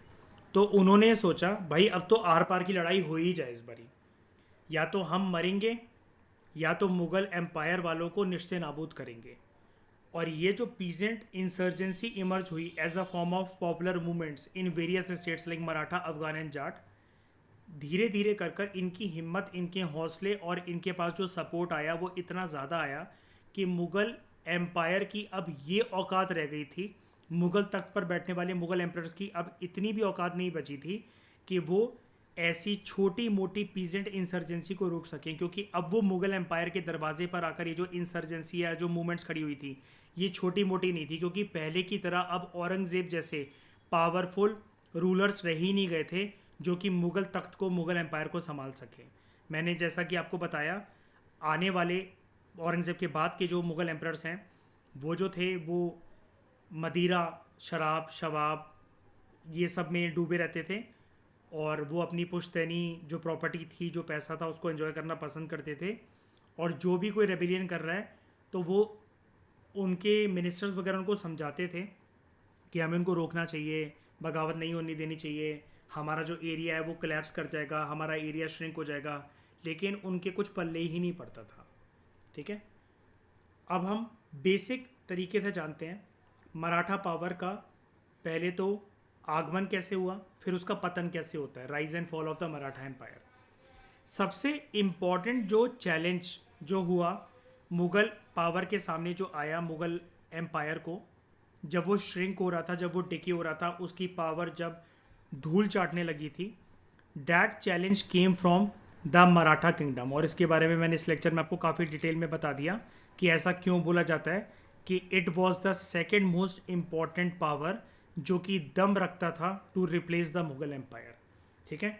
तो उन्होंने सोचा भाई अब तो आर पार की लड़ाई हो ही जाए इस बारी, या तो हम मरेंगे या तो मुगल एम्पायर वालों को निश्चय नाबूद करेंगे। और ये जो पीजेंट इंसर्जेंसी इमर्ज हुई as a form of popular movements in various states like Maratha, Afghan and Jat, धीरे धीरे कर कर इनकी हिम्मत, इनके हौसले और इनके पास जो सपोर्ट आया वो इतना ज़्यादा आया कि मुगल एम्पायर की अब ये औकात रह गई थी, मुगल तख्त पर बैठने वाले मुगल एम्परर्स की अब इतनी भी औकात नहीं बची थी कि वो ऐसी छोटी मोटी पीजेंट इंसर्जेंसी को रोक सकें। क्योंकि अब वो मुगल एम्पायर के दरवाजे पर आकर ये जो इंसर्जेंसी है, जो मूवमेंट्स खड़ी हुई थी, ये छोटी मोटी नहीं थी, क्योंकि पहले की तरह अब औरंगजेब जैसे पावरफुल रूलर्स रह ही नहीं गए थे जो कि मुगल तख्त को, मुगल एम्पायर को संभाल सके। मैंने जैसा कि आपको बताया, आने वाले औरंगज़ेब के बाद के जो मुग़ल एम्परर्स हैं, वो जो थे वो मदिरा, शराब, शवाब, ये सब में डूबे रहते थे, और वो अपनी पुश्तैनी जो प्रॉपर्टी थी, जो पैसा था, उसको एंजॉय करना पसंद करते थे। और जो भी कोई रेबिलियन कर रहा है तो वो उनके मिनिस्टर्स वगैरह उनको समझाते थे कि हमें उनको रोकना चाहिए, बगावत नहीं होने देनी चाहिए, हमारा जो एरिया है वो कोलैप्स कर जाएगा, हमारा एरिया श्रिंक हो जाएगा। लेकिन उनके कुछ पल्ले ही नहीं पड़ता था। ठीक है, अब हम बेसिक तरीके से जानते हैं मराठा पावर का पहले तो आगमन कैसे हुआ, फिर उसका पतन कैसे होता है, rise and fall of the Maratha empire. सबसे इम्पॉर्टेंट जो चैलेंज जो हुआ मुग़ल पावर के सामने, जो आया मुग़ल एम्पायर को, जब वो श्रिंक हो रहा था, जब वो डिके हो रहा था, उसकी पावर जब धूल चाटने लगी थी, that challenge came from the Maratha kingdom. और इसके बारे में मैंने इस लेक्चर में आपको काफ़ी डिटेल में बता दिया कि ऐसा क्यों बोला जाता है कि it was the second most important power जो कि दम रखता था to replace the Mughal empire. ठीक है,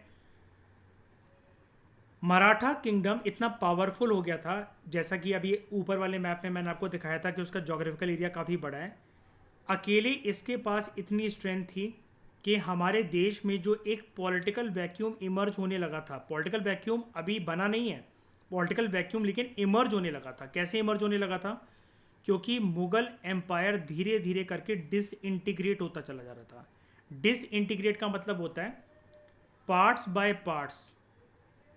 मराठा किंगडम इतना पावरफुल हो गया था, जैसा कि अभी ऊपर वाले मैप में मैंने आपको दिखाया था कि उसका जोग्राफिकल एरिया काफ़ी बड़ा है। अकेले इसके पास इतनी स्ट्रेंथ थी कि हमारे देश में जो एक पॉलिटिकल वैक्यूम इमर्ज होने लगा था, पॉलिटिकल वैक्यूम अभी बना नहीं है, पॉलिटिकल वैक्यूम लेकिन इमर्ज होने लगा था। कैसे इमर्ज होने लगा था? क्योंकि मुगल एम्पायर धीरे धीरे करके डिसइंटीग्रेट होता चला जा रहा था। डिसइंटीग्रेट का मतलब होता है पार्ट्स बाय पार्ट्स,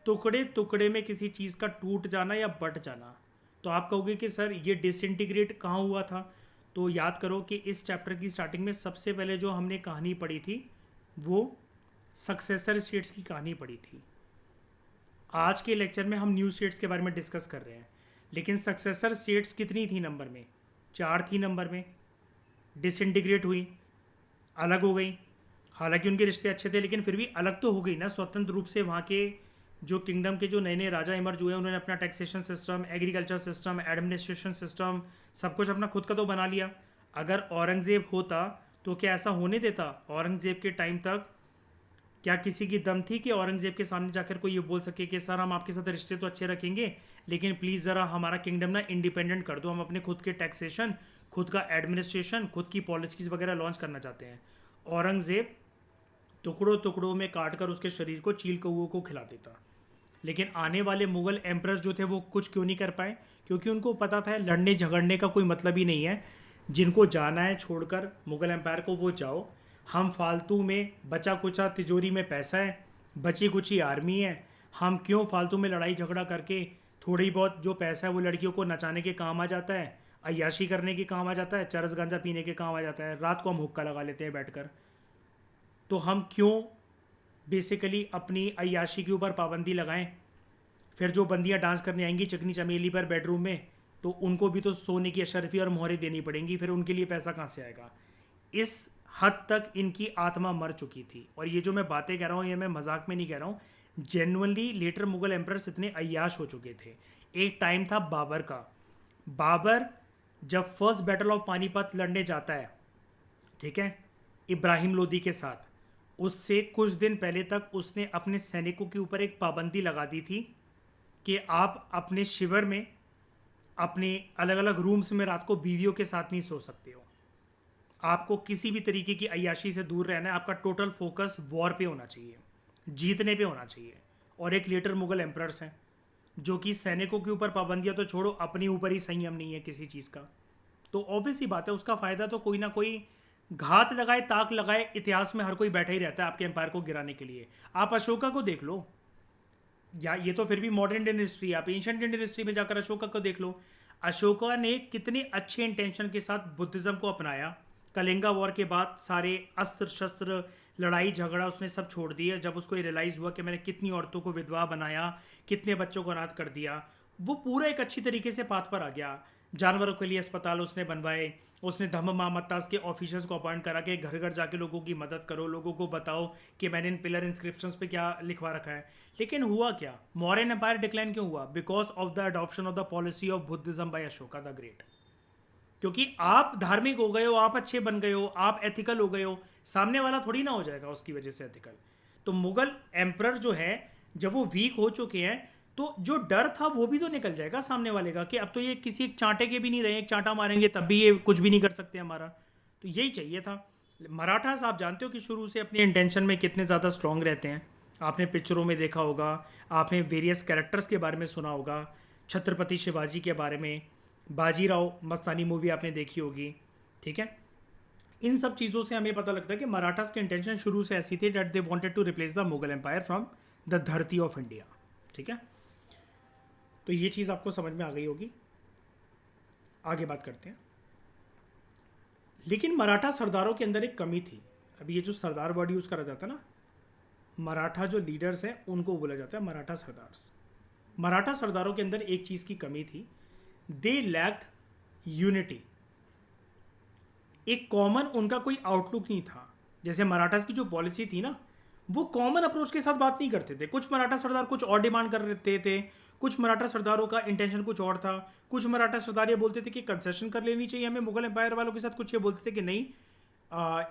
टुकड़े टुकड़े में किसी चीज़ का टूट जाना या बट जाना। तो आप कहोगे कि सर ये डिसइंटीग्रेट कहाँ हुआ था? तो याद करो कि इस चैप्टर की स्टार्टिंग में सबसे पहले जो हमने कहानी पढ़ी थी वो सक्सेसर स्टेट्स की कहानी पढ़ी थी। आज के लेक्चर में हम न्यू स्टेट्स के बारे में डिस्कस कर रहे हैं, लेकिन सक्सेसर स्टेट्स कितनी थी नंबर में? 4 थी नंबर में। डिसइंटीग्रेट हुई, अलग हो गई, हालांकि उनके रिश्ते अच्छे थे लेकिन फिर भी अलग तो हो गई ना स्वतंत्र रूप से। वहाँ के जो किंगडम के जो नए नए राजा इमर्ज हुए, उन्होंने अपना taxation system, agriculture system, administration system, सब कुछ अपना खुद का तो बना लिया। अगर औरंगज़ेब होता तो क्या ऐसा होने देता? औरंगज़ेब के टाइम तक क्या किसी की दम थी कि औरंगज़ेब के सामने जाकर कोई ये बोल सके कि सर हम आपके साथ रिश्ते तो अच्छे रखेंगे लेकिन प्लीज़ ज़रा हमारा किंगडम ना इंडिपेंडेंट कर दो, हम अपने खुद के टैक्सेशन, खुद का एडमिनिस्ट्रेशन, खुद की पॉलिसीज़ वगैरह लॉन्च करना चाहते हैं। औरंगज़ेब टुकड़ों टुकड़ों में काट कर उसके शरीर को चील कौओं को खिला देता। लेकिन आने वाले मुग़ल एम्परर जो थे वो कुछ क्यों नहीं कर पाए? क्योंकि उनको पता था लड़ने झगड़ने का कोई मतलब ही नहीं है, जिनको जाना है छोड़कर मुग़ल एम्पायर को वो जाओ, हम फालतू में बचा कुचा तिजोरी में पैसा है, बची कुची आर्मी है, हम क्यों फालतू में लड़ाई झगड़ा करके थोड़ी बहुत जो पैसा है वो लड़कियों को नचाने के काम आ जाता है, अय्याशी करने के काम आ जाता है, चरस गांजा पीने के काम आ जाता है, रात को हम हुक्का लगा लेते हैं बैठकर। तो हम क्यों बेसिकली अपनी अय्याशी के ऊपर पाबंदी लगाएं। फिर जो बंदियां डांस करने आएंगी चिकनी चमेली पर बेडरूम में, तो उनको भी तो सोने की अशरफी और मोहरें देनी पड़ेंगी, फिर उनके लिए पैसा कहाँ से आएगा। इस हद तक इनकी आत्मा मर चुकी थी। और ये जो मैं बातें कह रहा हूँ ये मैं मजाक में नहीं कह रहा हूँ, जेन्युइनली लेटर मुगल एम्परर्स इतने अय्याश हो चुके थे। एक टाइम था बाबर का। बाबर जब फर्स्ट बैटल ऑफ पानीपत लड़ने जाता है, ठीक है, इब्राहिम लोदी के साथ, उससे कुछ दिन पहले तक उसने अपने सैनिकों के ऊपर एक पाबंदी लगा दी थी कि आप अपने शिविर में अपने अलग अलग रूम्स में रात को बीवियों के साथ नहीं सो सकते हो। आपको किसी भी तरीके की अय्याशी से दूर रहना है। आपका टोटल फोकस वॉर पे होना चाहिए, जीतने पे होना चाहिए। और एक लेटर मुगल एम्परर्स हैं जो कि सैनिकों के ऊपर पाबंदियां तो छोड़ो, अपने ऊपर ही संयम नहीं है किसी चीज़ का। तो ऑब्वियस ही बात है, उसका फ़ायदा तो कोई ना कोई घात लगाए ताक लगाए, इतिहास में हर कोई बैठा ही रहता है आपके एम्पायर को गिराने के लिए। आप अशोका को देख लो, या ये तो फिर भी मॉडर्न इंडियन हिस्ट्री, आप एंशंट इंडियन हिस्ट्री में जाकर अशोका को देख लो। अशोका ने कितने अच्छे इंटेंशन के साथ बुद्धिज़्म को अपनाया। कलिंगा वॉर के बाद सारे अस्त्र शस्त्र लड़ाई झगड़ा उसने सब छोड़ दिया। जब उसको ये रियलाइज़ हुआ कि मैंने कितनी औरतों को विधवा बनाया, कितने बच्चों को अनाथ कर दिया, वो पूरा एक अच्छी तरीके से पाथ पर आ गया। जानवरों के लिए अस्पताल उसने बनवाए। उसने धम्म महामत्तास के ऑफिसर्स को अपॉइंट करा के घर घर जाके लोगों की मदद करो, लोगों को बताओ कि मैंने इन पिलर इंस्क्रिप्शंस पे क्या लिखवा रखा है। लेकिन हुआ क्या, मौर्यन एम्पायर डिक्लाइन क्यों हुआ? Because of the adoption of the policy of Buddhism by Ashoka the great. क्योंकि आप धार्मिक हो गए हो, आप अच्छे बन गए हो, आप एथिकल हो गए हो, सामने वाला थोड़ी ना हो जाएगा उसकी वजह से एथिकल। तो मुगल एम्परर जो है जब वो वीक हो चुके हैं, तो जो डर था वो भी तो निकल जाएगा सामने वाले का कि अब तो ये किसी एक चांटे के भी नहीं रहे, एक चांटा मारेंगे तब भी ये कुछ भी नहीं कर सकते हमारा। तो यही चाहिए था। मराठास आप जानते हो कि शुरू से अपने इंटेंशन में कितने ज़्यादा स्ट्रांग रहते हैं। आपने पिक्चरों में देखा होगा, आपने वेरियस कैरेक्टर्स के बारे में सुना होगा, छत्रपति शिवाजी के बारे में, बाजीराव मस्तानी मूवी आपने देखी होगी, ठीक है। इन सब चीज़ों से हमें पता लगता है कि मराठास के इंटेंशन शुरू से ऐसी थी that they wanted to replace the Mughal empire from the धरती ऑफ इंडिया, ठीक है। तो ये चीज़ आपको समझ में आ गई होगी। आगे बात करते हैं। लेकिन मराठा सरदारों के अंदर एक कमी थी। अभी ये जो सरदार वर्ड यूज़ करा जाता है ना, मराठा जो लीडर्स हैं उनको बोला जाता है मराठा सरदार्स। मराठा सरदारों के अंदर एक चीज़ की कमी थी, दे लैक्ड यूनिटी। एक कॉमन उनका कोई आउटलुक नहीं था। जैसे मराठास की जो पॉलिसी थी ना, वो कॉमन अप्रोच के साथ बात नहीं करते थे। कुछ मराठा सरदार कुछ और डिमांड कर रहे थे, कुछ मराठा सरदारों का इंटेंशन कुछ और था। कुछ मराठा सरदार ये बोलते थे कि कंसेशन कर लेनी चाहिए हमें मुगल एम्पायर वालों के साथ, कुछ ये बोलते थे कि नहीं,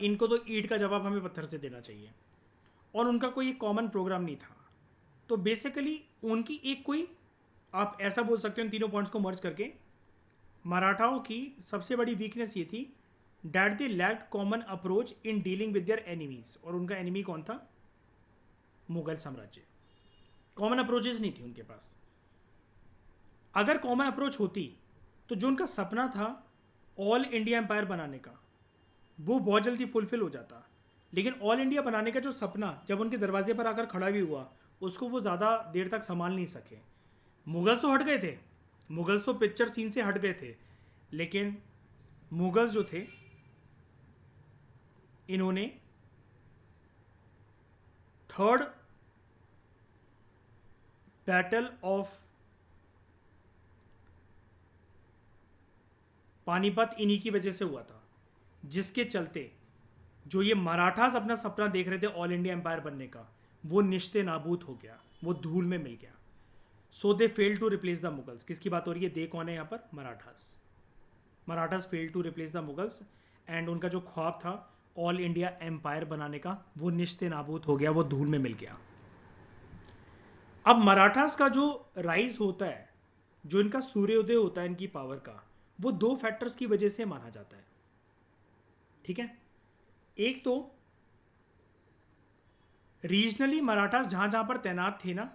इनको तो ईंट का जवाब हमें पत्थर से देना चाहिए। और उनका कोई कॉमन प्रोग्राम नहीं था। तो बेसिकली उनकी एक कोई, आप ऐसा बोल सकते हो इन तीनों पॉइंट्स को मर्ज करके, मराठाओं की सबसे बड़ी वीकनेस ये थी that they lacked common approach in dealing with their enemies. और उनका एनिमी कौन था? मुगल साम्राज्य। कॉमन अप्रोचेस नहीं थी उनके पास। अगर कॉमन अप्रोच होती तो जो उनका सपना था ऑल इंडिया एम्पायर बनाने का, वो बहुत जल्दी फुलफिल हो जाता। लेकिन ऑल इंडिया बनाने का जो सपना जब उनके दरवाजे पर आकर खड़ा भी हुआ, उसको वो ज़्यादा देर तक संभाल नहीं सके। मुगल्स तो हट गए थे, मुगल्स तो पिक्चर सीन से हट गए थे, लेकिन मुगल्स जो थे इन्होंने थर्ड बैटल ऑफ पानीपत इन्हीं की वजह से हुआ था, जिसके चलते जो ये मराठास अपना सपना देख रहे थे ऑल इंडिया एम्पायर बनने का, वो निश्ते नाबूद हो गया, वो धूल में मिल गया। So they fail to replace the Mughals. किसकी बात हो रही है? दे कौन है यहाँ पर? Marathas. Marathas fail to replace the Mughals and उनका जो ख्वाब था ऑल इंडिया एम्पायर बनाने का, वो निश्ते नाबूद हो गया, वो धूल में मिल गया। अब मराठास का जो राइज होता है, जो इनका सूर्योदय होता है इनकी पावर का, वो दो फैक्टर्स की वजह से माना जाता है, ठीक है। एक तो रीजनली मराठास जहां जहां पर तैनात थे ना,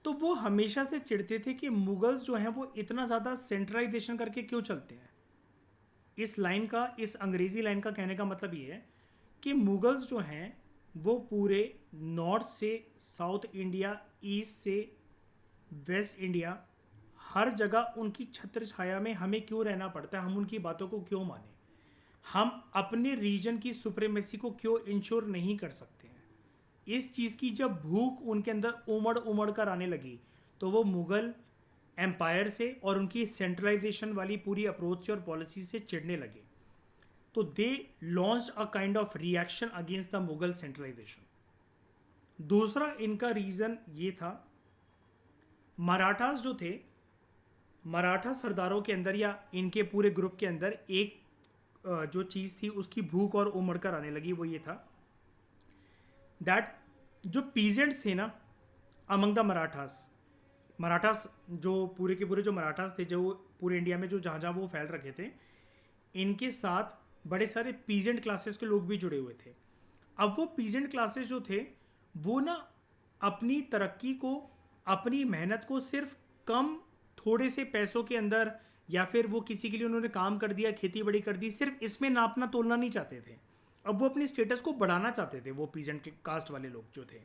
तो वो हमेशा से चिढ़ते थे कि मुगल्स जो हैं वो इतना ज़्यादा सेंट्रलाइजेशन करके क्यों चलते हैं। इस लाइन का, इस अंग्रेजी लाइन का कहने का मतलब ये है कि मुगल्स जो हैं वो पूरे नॉर्थ से साउथ इंडिया, ईस्ट से वेस्ट इंडिया, हर जगह उनकी छत्र छाया में हमें क्यों रहना पड़ता है, हम उनकी बातों को क्यों माने, हम अपने रीजन की सुप्रीमेसी को क्यों इंश्योर नहीं कर सकते हैं। इस चीज़ की जब भूख उनके अंदर उमड़ उमड़ कर आने लगी तो वो मुगल एम्पायर से और उनकी सेंट्रलाइजेशन वाली पूरी अप्रोच से और पॉलिसी से चिढ़ने लगे। तो they launch a kind of reaction against the Mughal centralization. दूसरा इनका रीज़न ये था, मराठास जो थे, मराठा सरदारों के अंदर या इनके पूरे ग्रुप के अंदर एक जो चीज़ थी उसकी भूख और उमड़ कर आने लगी, वो ये था दैट जो पीजेंट्स थे ना अमंग द मराठास, मराठास जो पूरे के पूरे जो मराठास थे जो पूरे इंडिया में जो जहाँ जहाँ वो फैल रखे थे, इनके साथ बड़े सारे पीजेंट क्लासेस के लोग भी जुड़े हुए थे। अब वो पीजेंट क्लासेस जो थे वो ना अपनी तरक्की को, अपनी मेहनत को सिर्फ कम थोड़े से पैसों के अंदर या फिर वो किसी के लिए उन्होंने काम कर दिया, खेती बड़ी कर दी, सिर्फ इसमें नापना तोलना नहीं चाहते थे। अब वो अपनी स्टेटस को बढ़ाना चाहते थे, वो पीजेंट कास्ट वाले लोग जो थे।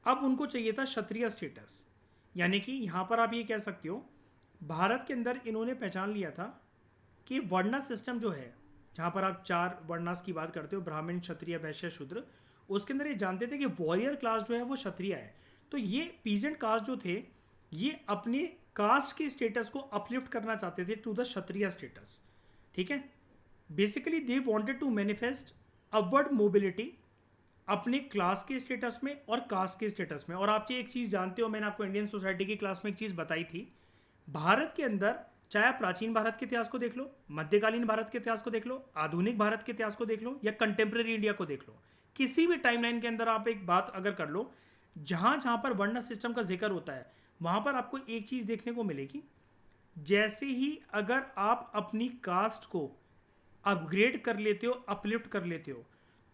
अब उनको चाहिए था क्षत्रिय स्टेटस, यानी कि यहाँ पर आप ये कह सकते हो भारत के अंदर इन्होंने पहचान लिया था कि वर्णा सिस्टम जो है, जहाँ पर आप 4 वर्णास की बात करते हो, ब्राह्मण क्षत्रिय वैश्य शूद्र, उसके अंदर ये जानते थे कि वॉरियर क्लास जो है वो क्षत्रिय है। तो ये पीजेंट कास्ट जो थे ये अपने कास्ट के स्टेटस को अपलिफ्ट करना चाहते थे टू द क्षत्रिय स्टेटस। ठीक है, basically they wanted to manifest upward mobility अपने क्लास के स्टेटस में और कास्ट के स्टेटस में। और आप ये एक चीज़ जानते हो, मैंने आपको इंडियन सोसाइटी की क्लास में एक चीज़ बताई थी, भारत के अंदर चाहे आप प्राचीन भारत के इतिहास को देख लो, मध्यकालीन भारत के इतिहास को देख लो, आधुनिक भारत के इतिहास को देख लो या कंटेम्प्रेरी इंडिया को देख लो, किसी भी टाइमलाइन के अंदर आप एक बात अगर कर लो, जहां जहां पर वर्ण सिस्टम का जिक्र होता है वहां पर आपको एक चीज देखने को मिलेगी, जैसे ही अगर आप अपनी कास्ट को अपग्रेड कर लेते हो, अपलिफ्ट कर लेते हो,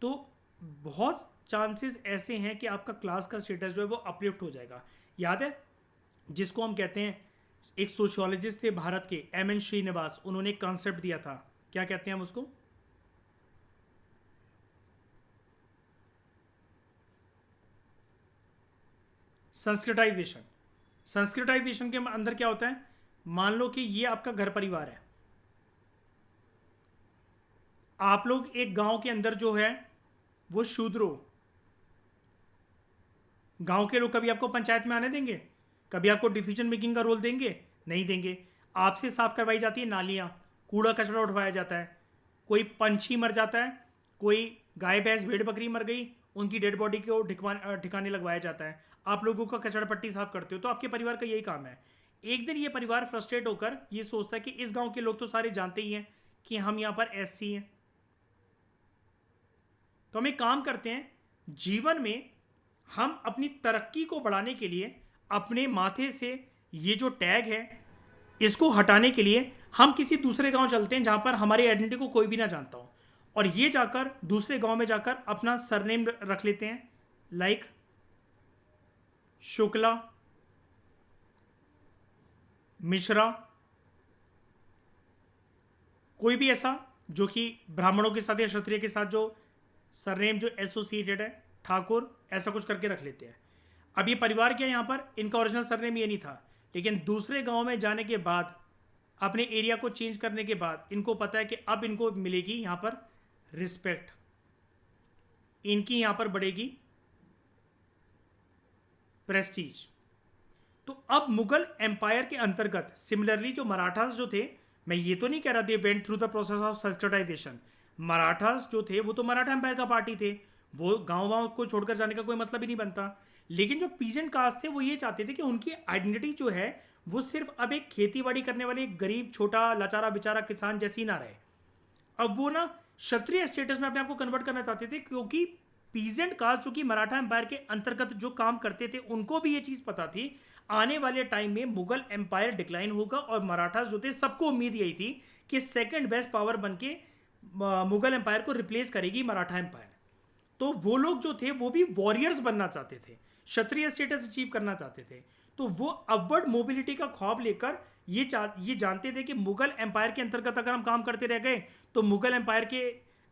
तो बहुत चांसेस ऐसे हैं कि आपका क्लास का स्टेटस जो है वो अपलिफ्ट हो जाएगा। याद है जिसको हम कहते हैं, एक सोशियोलॉजिस्ट थे भारत के एम एन श्रीनिवास, उन्होंने एक कॉन्सेप्ट दिया था, क्या कहते हैं हम उसको, संस्कृताइजेशन। संस्कृताइजेशन के अंदर क्या होता है, मान लो कि ये आपका घर परिवार है, आप लोग एक गांव के अंदर जो है वो शूद्र हो, गांव के लोग कभी आपको पंचायत में आने देंगे, कभी आपको डिसीजन मेकिंग का रोल देंगे, नहीं देंगे। आपसे साफ करवाई जाती है नालियां, कूड़ा कचरा उठवाया जाता है, कोई पंछी मर जाता है, कोई गाय भैंस भेड़ बकरी मर गई, उनकी डेड बॉडी को ठिकाने लगवाया जाता है, आप लोगों का कचरा पट्टी साफ करते हो। तो आपके परिवार का यही काम है। एक दिन ये परिवार फ्रस्ट्रेट होकर ये सोचता है कि इस गांव के लोग तो सारे जानते ही हैं कि हम यहाँ पर एससी हैं, तो हम एक काम करते हैं, जीवन में हम अपनी तरक्की को बढ़ाने के लिए अपने माथे से ये जो टैग है इसको हटाने के लिए हम किसी दूसरे गांव चलते हैं जहां पर हमारी आइडेंटिटी को कोई भी ना जानता हो, और ये जाकर दूसरे गांव में जाकर अपना सरनेम रख लेते हैं, लाइक शुक्ला, मिश्रा, कोई भी ऐसा जो कि ब्राह्मणों के साथ या क्षत्रिय के साथ जो सरनेम जो एसोसिएटेड है, ठाकुर, ऐसा कुछ करके रख लेते हैं। अब ये परिवार क्या है, यहाँ पर इनका ओरिजिनल सरनेम ये नहीं था, लेकिन दूसरे गांव में जाने के बाद, अपने एरिया को चेंज करने के बाद इनको पता है कि अब इनको मिलेगी यहाँ पर रिस्पेक्ट, इनकी यहाँ पर बढ़ेगी प्रेस्टीज। तो अब मुगल एम्पायर के अंतर्गत सिमिलरली जो मराठास जो थे, मैं ये तो नहीं कह रहा they went through the process of Sanskritisation, Marathas जो थे वो तो मराठा एम्पायर का पार्टी थे, वो गांव वाँव को छोड़कर जाने का कोई मतलब ही नहीं बनता। लेकिन जो पीजेंट कास्ट थे वो ये चाहते थे कि उनकी आइडेंटिटी जो है वो सिर्फ अब एक खेती बाड़ी करने वाले एक गरीब छोटा लाचारा बेचारा किसान जैसी ना रहे, अब वो ना क्षत्रिय स्टेटस में अपने आप को कन्वर्ट करना चाहते थे, क्योंकि पीजेंट कास्ट जो कि मराठा एम्पायर के अंतर्गत जो काम करते थे उनको भी ये चीज पता थी आने वाले टाइम में मुगल एम्पायर डिक्लाइन होगा, और मराठास जो थे सबको उम्मीद यही थी कि सेकंड बेस्ट पावर बन के मुगल एम्पायर को रिप्लेस करेगी मराठा एम्पायर। तो वो लोग जो थे वो भी वॉरियर्स बनना चाहते थे, क्षत्रिय स्टेटस अचीव करना चाहते थे। तो वो अपवर्ड मोबिलिटी का ख्वाब लेकर ये जानते थे कि मुगल एम्पायर के अंतर्गत अगर हम काम करते रह गए तो मुगल एम्पायर के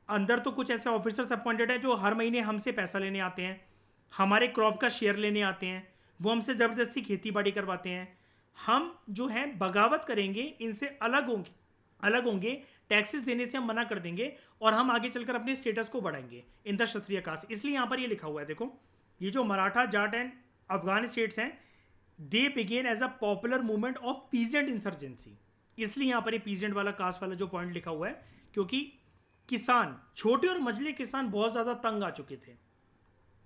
अंदर तो कुछ ऐसे ऑफिसर्स अपॉइंटेड हैं जो हर महीने हमसे पैसा लेने आते हैं, हमारे क्रॉप का शेयर लेने आते हैं, वो हमसे ज़बरदस्ती खेती बाड़ी करवाते हैं, हम जो है बगावत करेंगे, इनसे अलग होंगे, टैक्सेस देने से हम मना कर देंगे और हम आगे चलकर अपने स्टेटस को बढ़ाएंगे इन द क्षत्रिय कास्ट। इसलिए यहाँ पर ये लिखा हुआ है, देखो ये जो Maratha, Jat and Afghan states हैं, they began as a popular movement of peasant insurgency. इसलिए यहाँ पर ये पीजेंट वाला, कास्ट वाला जो पॉइंट लिखा हुआ है, क्योंकि किसान, छोटे और मझले किसान बहुत ज़्यादा तंग आ चुके थे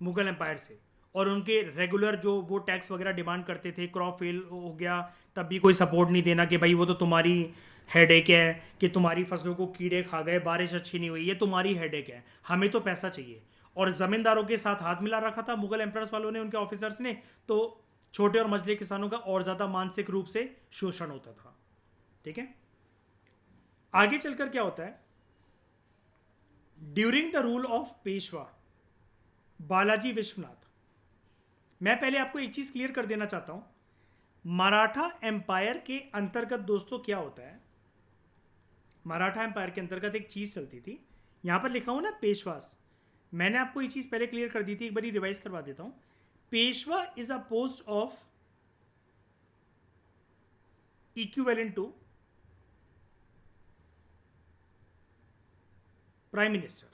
मुगल एम्पायर से, और उनके रेगुलर जो वो टैक्स वगैरह डिमांड करते थे, क्रॉप फेल हो गया तब भी कोई सपोर्ट नहीं देना कि भाई वो तो तुम्हारी हेडेक है कि तुम्हारी फसलों को कीड़े खा गए, बारिश अच्छी नहीं हुई, ये तुम्हारी हेडेक है, हमें तो पैसा चाहिए। और जमींदारों के साथ हाथ मिला रखा था मुगल एम्पायर्स वालों ने, उनके ऑफिसर्स ने, तो छोटे और मझले किसानों का और ज़्यादा मानसिक रूप से शोषण होता था। ठीक है, आगे चलकर क्या होता है, during the rule of Peshwa Balaji Vishwanath, मैं पहले आपको एक चीज क्लियर कर देना चाहता हूं, मराठा एम्पायर के अंतर्गत दोस्तों क्या होता है, मराठा एम्पायर के अंतर्गत एक चीज चलती थी, यहां पर लिखा हुआ ना पेशवास, मैंने आपको ये चीज पहले क्लियर कर दी थी, एक बार रिवाइज करवा देता हूं। Peshwa is a post of equivalent to prime minister.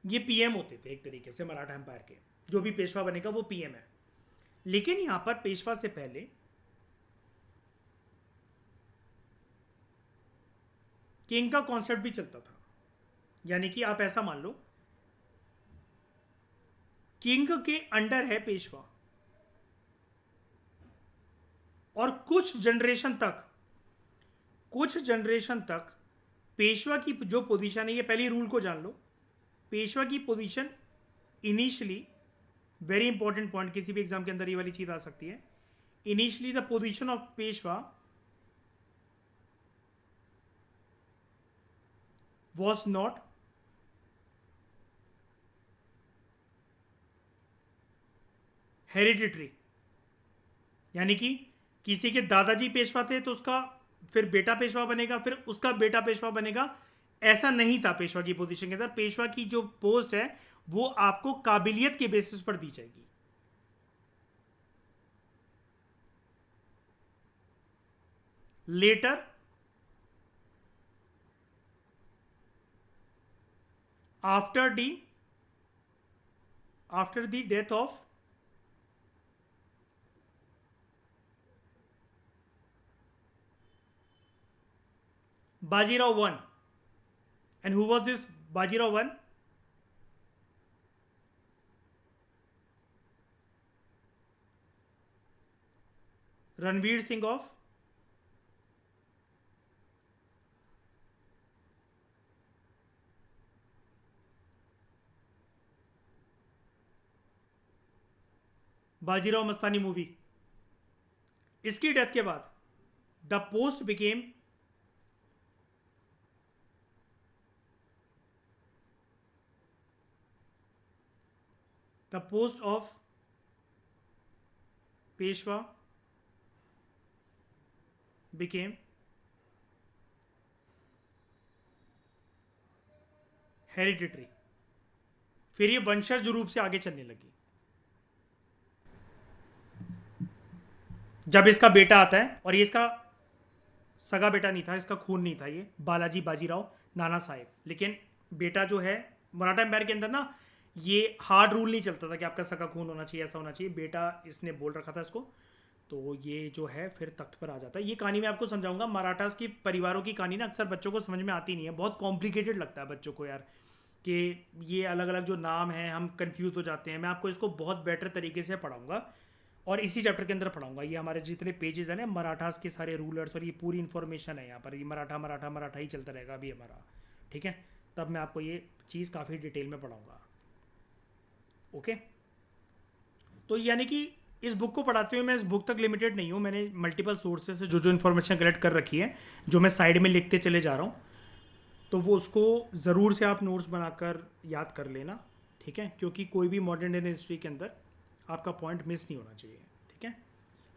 ये पीएम होते थे एक तरीके से मराठा एम्पायर के, जो भी पेशवा बनेगा वो पीएम है। लेकिन यहां पर पेशवा से पहले किंग का कॉन्सेप्ट भी चलता था, यानी कि आप ऐसा मान लो, किंग के अंडर है पेशवा, और कुछ जनरेशन तक पेशवा की जो पोजीशन है, ये पहली रूल को जान लो, पेशवा की position initially, very important point, किसी भी एग्जाम के अंदर ये वाली चीज आ सकती है, initially the position of Peshwa was not hereditary, यानी कि किसी के दादाजी पेशवा थे तो उसका फिर बेटा पेशवा बनेगा, फिर उसका बेटा पेशवा बनेगा, ऐसा नहीं था पेशवा की पोजीशन के अंदर। पेशवा की जो पोस्ट है वो आपको काबिलियत के बेसिस पर दी जाएगी। Later after the death of Bajirao I. And who was this Bajirao I? Ranveer Singh of Bajirao Mastani movie. इसकी डेथ के बाद the post became the post of Peshwa became hereditary, फिर ये वंशज रूप से आगे चलने लगी। जब इसका बेटा आता है, और ये इसका सगा बेटा नहीं था, इसका खून नहीं था, ये बालाजी बाजीराव नाना साहेब, लेकिन बेटा जो है मराठा एम्पायर के अंदर ना, ये हार्ड रूल नहीं चलता था कि आपका सगा खून होना चाहिए, ऐसा होना चाहिए, बेटा इसने बोल रखा था इसको, तो ये जो है फिर तख्त पर आ जाता है। ये कहानी मैं आपको समझाऊंगा। मराठास की परिवारों की कहानी ना अक्सर बच्चों को समझ में आती नहीं है, बहुत कॉम्प्लिकेटेड लगता है बच्चों को यार, कि ये अलग अलग जो नाम हैं हम कंफ्यूज हो जाते हैं। मैं आपको इसको बहुत बेटर तरीके से पढ़ाऊंगा और इसी चैप्टर के अंदर पढ़ाऊंगा। ये हमारे जितने पेजेस हैं ना मराठास के सारे रूलर्स और ये पूरी इन्फॉर्मेशन है यहाँ पर, ये मराठा मराठा मराठा ही चलता रहेगा अभी हमारा, ठीक है। तब मैं आपको ये चीज़ काफ़ी डिटेल में पढ़ाऊंगा, ओके। तो यानी कि इस बुक को पढ़ाते हुए मैं इस बुक तक लिमिटेड नहीं हूँ, मैंने मल्टीपल सोर्सेज से जो जो इन्फॉर्मेशन कलेक्ट कर रखी है, जो मैं साइड में लिखते चले जा रहा हूँ, तो वो उसको ज़रूर से आप नोट्स बनाकर याद कर लेना, ठीक है, क्योंकि कोई भी मॉडर्न इंडियन हिस्ट्री के अंदर आपका पॉइंट मिस नहीं होना चाहिए, ठीक है।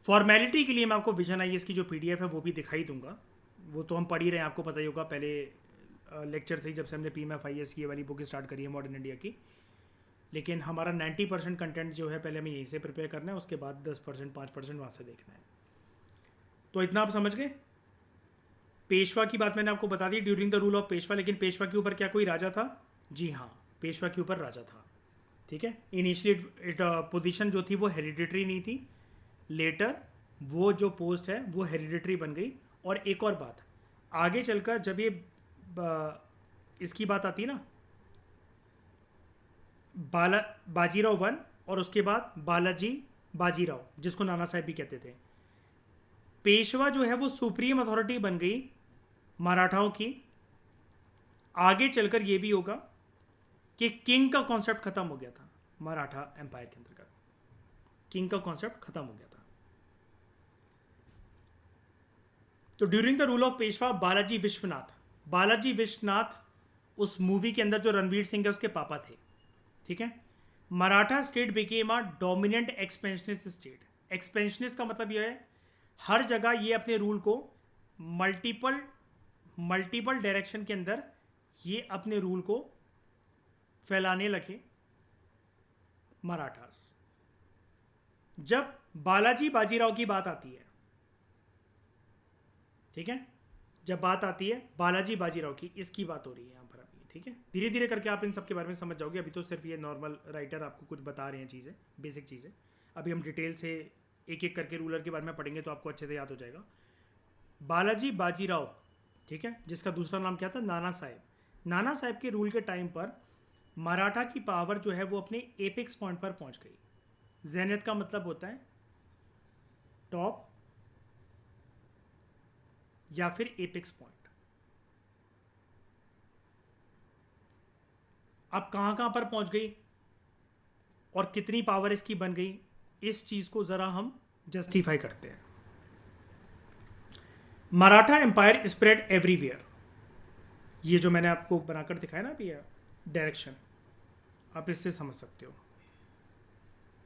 फॉर्मेलिटी के लिए मैं आपको विजन आईएएस की जो पीडीएफ है वो भी दिखाई दूंगा, वो तो हम पढ़ ही रहे हैं, आपको पता ही होगा पहले लेक्चर से ही, जब से हमने पीएमएफ-आईएएस की ये वाली बुक स्टार्ट करी है मॉडर्न इंडिया की। लेकिन हमारा 90% कंटेंट जो है पहले हमें यहीं से प्रिपेयर करना है, उसके बाद 10% 5% वहाँ से देखना है। तो इतना आप समझ गए। पेशवा की बात मैंने आपको बता दी, during the rule of Peshwa, लेकिन पेशवा के ऊपर क्या कोई राजा था? जी हाँ, पेशवा के ऊपर राजा था। ठीक है, इनिशियली पोजीशन जो थी वो हेरिडिटरी नहीं थी, लेटर वो जो पोस्ट है वो हेरिडिटरी बन गई। और एक और बात, आगे चलकर जब ये इसकी बात आती है ना, बाला बाजीराव वन, और उसके बाद बालाजी बाजीराव, जिसको नाना साहब भी कहते थे, पेशवा जो है वो सुप्रीम अथॉरिटी बन गई मराठाओं की। आगे चलकर ये भी होगा कि किंग का कॉन्सेप्ट खत्म हो गया था मराठा एम्पायर के अंतर्गत, किंग का कॉन्सेप्ट खत्म हो गया था। तो during the rule of Peshwa Balaji Vishwanath उस मूवी के अंदर जो रणवीर सिंह है उसके पापा थे। ठीक है, Maratha state became a dominant expansionist state. Expansionist का मतलब यह है हर जगह ये अपने रूल को मल्टीपल मल्टीपल डायरेक्शन के अंदर ये अपने रूल को फैलाने लगे मराठास। जब बालाजी बाजीराव की बात आती है, ठीक है, जब बात आती है बालाजी बाजीराव की, इसकी बात हो रही है यहाँ पर अभी। ठीक है, धीरे धीरे करके आप इन सब के बारे में समझ जाओगे। अभी तो सिर्फ ये नॉर्मल राइटर आपको कुछ बता रहे हैं चीज़ें, बेसिक चीज़ें। अभी हम डिटेल से एक एक करके रूलर के बारे में पढ़ेंगे तो आपको अच्छे से याद हो जाएगा। बालाजी बाजीराव, ठीक है, जिसका दूसरा नाम क्या था, नाना साहेब। नाना साहेब के रूल के टाइम पर मराठा की पावर जो है वो अपने एपेक्स पॉइंट पर पहुंच गई। ज़ेनिथ का मतलब होता है टॉप या फिर एपेक्स पॉइंट। अब कहां पर पहुंच गई और कितनी पावर इसकी बन गई, इस चीज को जरा हम जस्टिफाई करते हैं। Maratha empire spread everywhere. ये जो मैंने आपको बनाकर दिखाया ना अभी डायरेक्शन, आप इससे समझ सकते हो।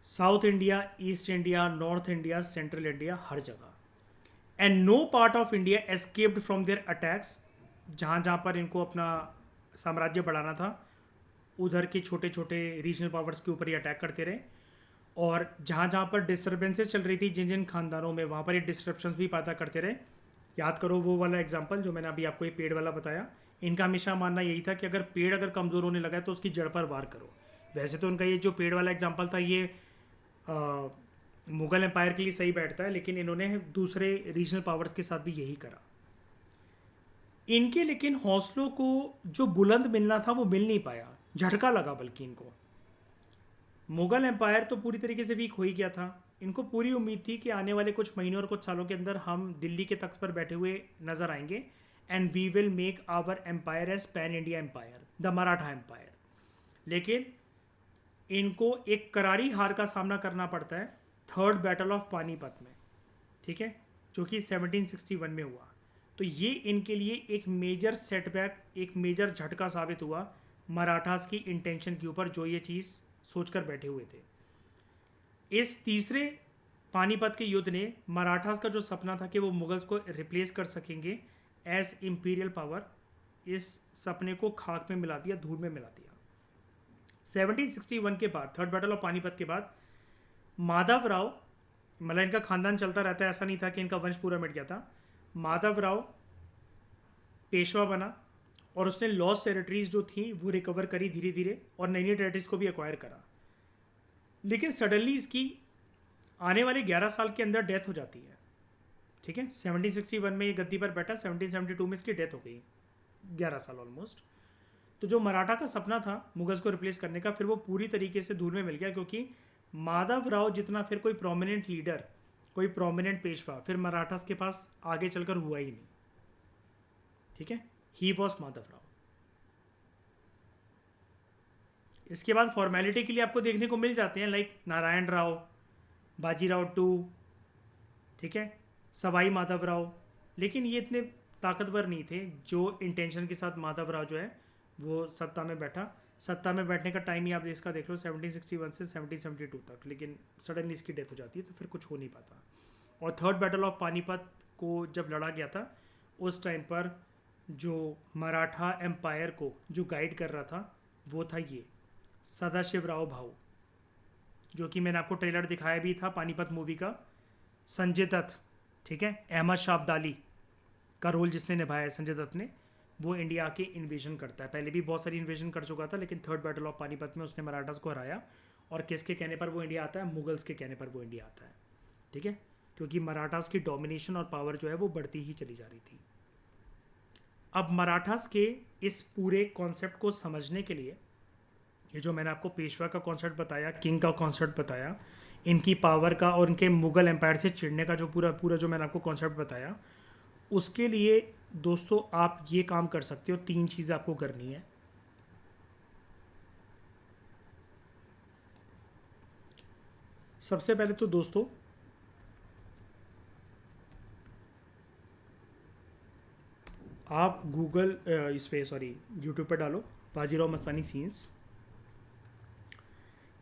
South India, east India, north India, central India, हर जगह। And no part of India escaped from their attacks. जहाँ जहाँ पर इनको अपना साम्राज्य बढ़ाना था, उधर के छोटे छोटे रीजनल पावर्स के ऊपर ही अटैक करते रहे। और जहाँ जहाँ पर डिस्टर्बेंसेस चल रही थी जिन जिन खानदानों में, वहाँ पर ये डिस्ट्रप्शंस भी पैदा करते रहे। याद करो वो वाला एग्जाम्पल जो मैंने अभी आपको ये पेड़ वाला बताया। इनका हमेशा मानना यही था कि अगर पेड़ अगर कमज़ोर होने लगा है तो उसकी जड़ पर वार करो। वैसे तो उनका ये जो पेड़ वाला एग्जाम्पल था ये मुगल एम्पायर के लिए सही बैठता है, लेकिन इन्होंने दूसरे रीजनल पावर्स के साथ भी यही करा। इनके लेकिन हौसलों को जो बुलंद मिलना था वो मिल नहीं पाया, झटका लगा बल्कि इनको। मुगल एम्पायर तो पूरी तरीके से वीक हो ही गया था। इनको पूरी उम्मीद थी कि आने वाले कुछ महीनों और कुछ सालों के अंदर हम दिल्ली के तख्त पर बैठे हुए नजर आएंगे and we will make our empire as pan India empire, the Maratha empire. लेकिन इनको एक करारी हार का सामना करना पड़ता है थर्ड बैटल ऑफ पानीपत में, ठीक है, जो कि 1761 में हुआ। तो ये इनके लिए एक मेजर सेटबैक, एक मेजर झटका साबित हुआ मराठास की इंटेंशन के ऊपर, जो ये चीज़ सोचकर बैठे हुए थे। इस तीसरे पानीपत के युद्ध ने मराठास का जो सपना था कि वो मुगल्स को रिप्लेस कर सकेंगे एज इम्पीरियल पावर, इस सपने को खाक में मिला दिया, धूल में मिला दिया। 1761 के बाद, थर्ड बैटल ऑफ पानीपत के बाद, माधव राव, मतलब इनका खानदान चलता रहता है, ऐसा नहीं था कि इनका वंश पूरा मिट गया था। माधव राव पेशवा बना और उसने लॉस्ट टेरिटरीज जो थी वो रिकवर करी धीरे धीरे, और नई नई टेरिटरीज को भी एक्वायर करा। लेकिन सडनली इसकी आने वाले 11 साल के अंदर डेथ हो जाती है। ठीक है, 1761 में ये गद्दी पर बैठा, 1772 में इसकी डेथ हो गई, 11 साल ऑलमोस्ट। तो जो मराठा का सपना था मुगल्स को रिप्लेस करने का, फिर वो पूरी तरीके से धूल में मिल गया, क्योंकि माधव राव जितना फिर कोई प्रोमिनेंट लीडर, कोई प्रोमिनेंट पेशवा फिर मराठास के पास आगे चलकर हुआ ही नहीं। ठीक है, ही वॉज माधव राव। इसके बाद फॉर्मेलिटी के लिए आपको देखने को मिल जाते हैं लाइक नारायण राव, बाजीराव टू, ठीक है, सवाई माधव राव, लेकिन ये इतने ताकतवर नहीं थे जो इंटेंशन के साथ माधव राव जो है वो सत्ता में बैठा। सत्ता में बैठने का टाइम ही आप इसका देख लो 1761 से 1772 तक, लेकिन सडनली इसकी डेथ हो जाती है, तो फिर कुछ हो नहीं पाता। और थर्ड बैटल ऑफ पानीपत को जब लड़ा गया था उस टाइम पर जो मराठा एम्पायर को जो गाइड कर रहा था वो था ये सदाशिव राव भाऊ, जो कि मैंने आपको ट्रेलर दिखाया भी था पानीपत मूवी का। संजय दत्त, ठीक है, अहमद शाह अब्दाली का रोल जिसने निभाया है संजय दत्त ने, वो इंडिया आके इन्वेजन करता है। पहले भी बहुत सारी इन्वेजन कर चुका था, लेकिन थर्ड बैटल ऑफ पानीपत में उसने मराठास को हराया। और किसके कहने पर वो इंडिया आता है? मुगल्स के कहने पर वो इंडिया आता है। ठीक है, क्योंकि मराठास की डोमिनेशन और पावर जो है वो बढ़ती ही चली जा रही थी। अब मराठास के इस पूरे कॉन्सेप्ट को समझने के लिए, ये जो मैंने आपको पेशवा का कॉन्सेप्ट बताया, किंग का कॉन्सेप्ट बताया, इनकी पावर का और इनके मुगल एम्पायर से चिढ़ने का जो पूरा पूरा जो मैंने आपको कॉन्सेप्ट बताया, उसके लिए दोस्तों आप ये काम कर सकते हो। 3 चीज़ें आपको करनी है। सबसे पहले तो दोस्तों आप गूगल इस पे सॉरी यूट्यूब पे डालो बाजीराव मस्तानी सीन्स।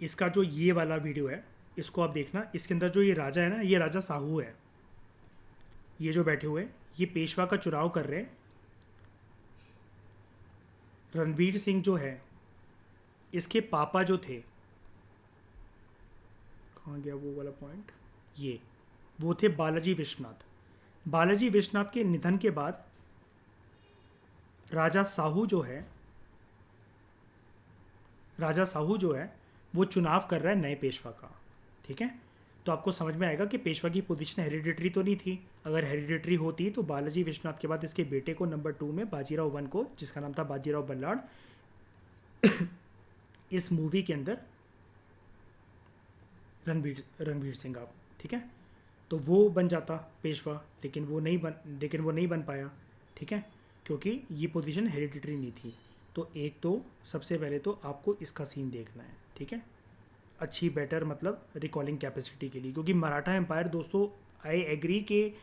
इसका जो ये वाला वीडियो है इसको आप देखना। इसके अंदर जो ये राजा है ना, ये राजा साहू है। ये जो बैठे हुए हैं ये पेशवा का चुनाव कर रहे हैं। रणवीर सिंह जो है, इसके पापा जो थे, कहाँ गया वो वाला पॉइंट, ये वो थे बालाजी विश्वनाथ। बालाजी विश्वनाथ के निधन के बाद राजा साहू जो है, राजा साहू जो है वो चुनाव कर रहा है नए पेशवा का। ठीक है, तो आपको समझ में आएगा कि पेशवा की पोजीशन हेरिडिटरी तो नहीं थी। अगर हेरिडिटरी होती तो बालाजी विश्वनाथ के बाद इसके बेटे को नंबर 2 में बाजीराव वन को, जिसका नाम था बाजीराव बल्लाड़, इस मूवी के अंदर रणवीर सिंह आप, ठीक है, तो वो बन जाता पेशवा। लेकिन वो नहीं बन पाया। ठीक है, क्योंकि ये पोजीशन हेरिडिटरी नहीं थी। तो एक तो सबसे पहले तो आपको इसका सीन देखना है। ठीक है, अच्छी बेटर मतलब रिकॉलिंग कैपेसिटी के लिए, क्योंकि मराठा एम्पायर दोस्तों, आई एग्री कि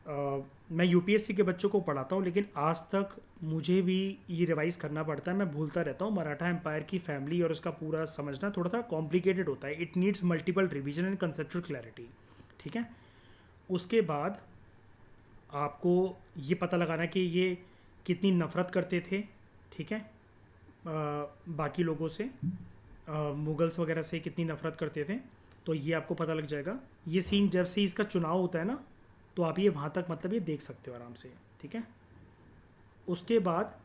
मैं यूपीएससी के बच्चों को पढ़ाता हूँ, लेकिन आज तक मुझे भी ये रिवाइज़ करना पड़ता है। मैं भूलता रहता हूँ। मराठा एम्पायर की फैमिली और उसका पूरा समझना थोड़ा सा कॉम्प्लिकेटेड होता है। It needs multiple revision and conceptual clarity. ठीक है, उसके बाद आपको ये पता लगाना है कि ये कितनी नफ़रत करते थे। ठीक है, बाकी लोगों से, मुगल्स वगैरह से कितनी नफ़रत करते थे, तो ये आपको पता लग जाएगा। ये सीन जब से इसका चुनाव होता है ना, तो आप ये वहाँ तक मतलब ये देख सकते हो आराम से। ठीक है, उसके बाद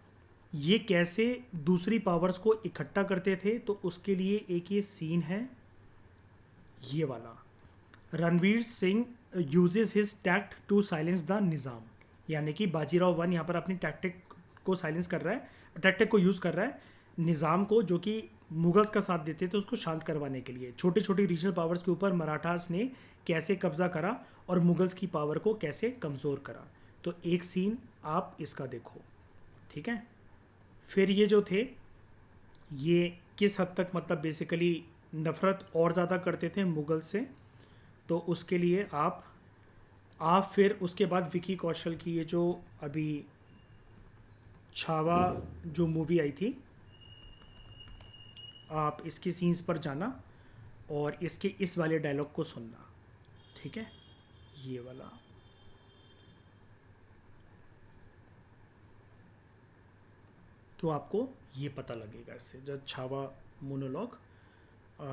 ये कैसे दूसरी पावर्स को इकट्ठा करते थे, तो उसके लिए एक ये सीन है ये वाला। Ranveer Singh uses his tact to silence the Nizam, यानी कि बाजीराव वन यहाँ पर अपनी टैक्टिक को साइलेंस कर रहा है, टैक्टिक को यूज़ कर रहा है निज़ाम को, जो कि मुगल्स का साथ देते थे, उसको शांत करवाने के लिए। छोटी छोटी रीजनल पावर्स के ऊपर मराठास ने कैसे कब्जा करा और मुगल्स की पावर को कैसे कमज़ोर करा। तो एक सीन आप इसका देखो। ठीक है, फिर ये जो थे, ये किस हद तक मतलब बेसिकली नफ़रत और ज़्यादा करते थे मुगल से, तो उसके लिए आप फिर उसके बाद विकी कौशल की ये जो अभी छावा जो मूवी आई थी, आप इसकी सीन्स पर जाना और इसके इस वाले डायलॉग को सुनना। ठीक है, ये वाला तो आपको ये पता लगेगा इससे, जब छावा मोनोलॉग,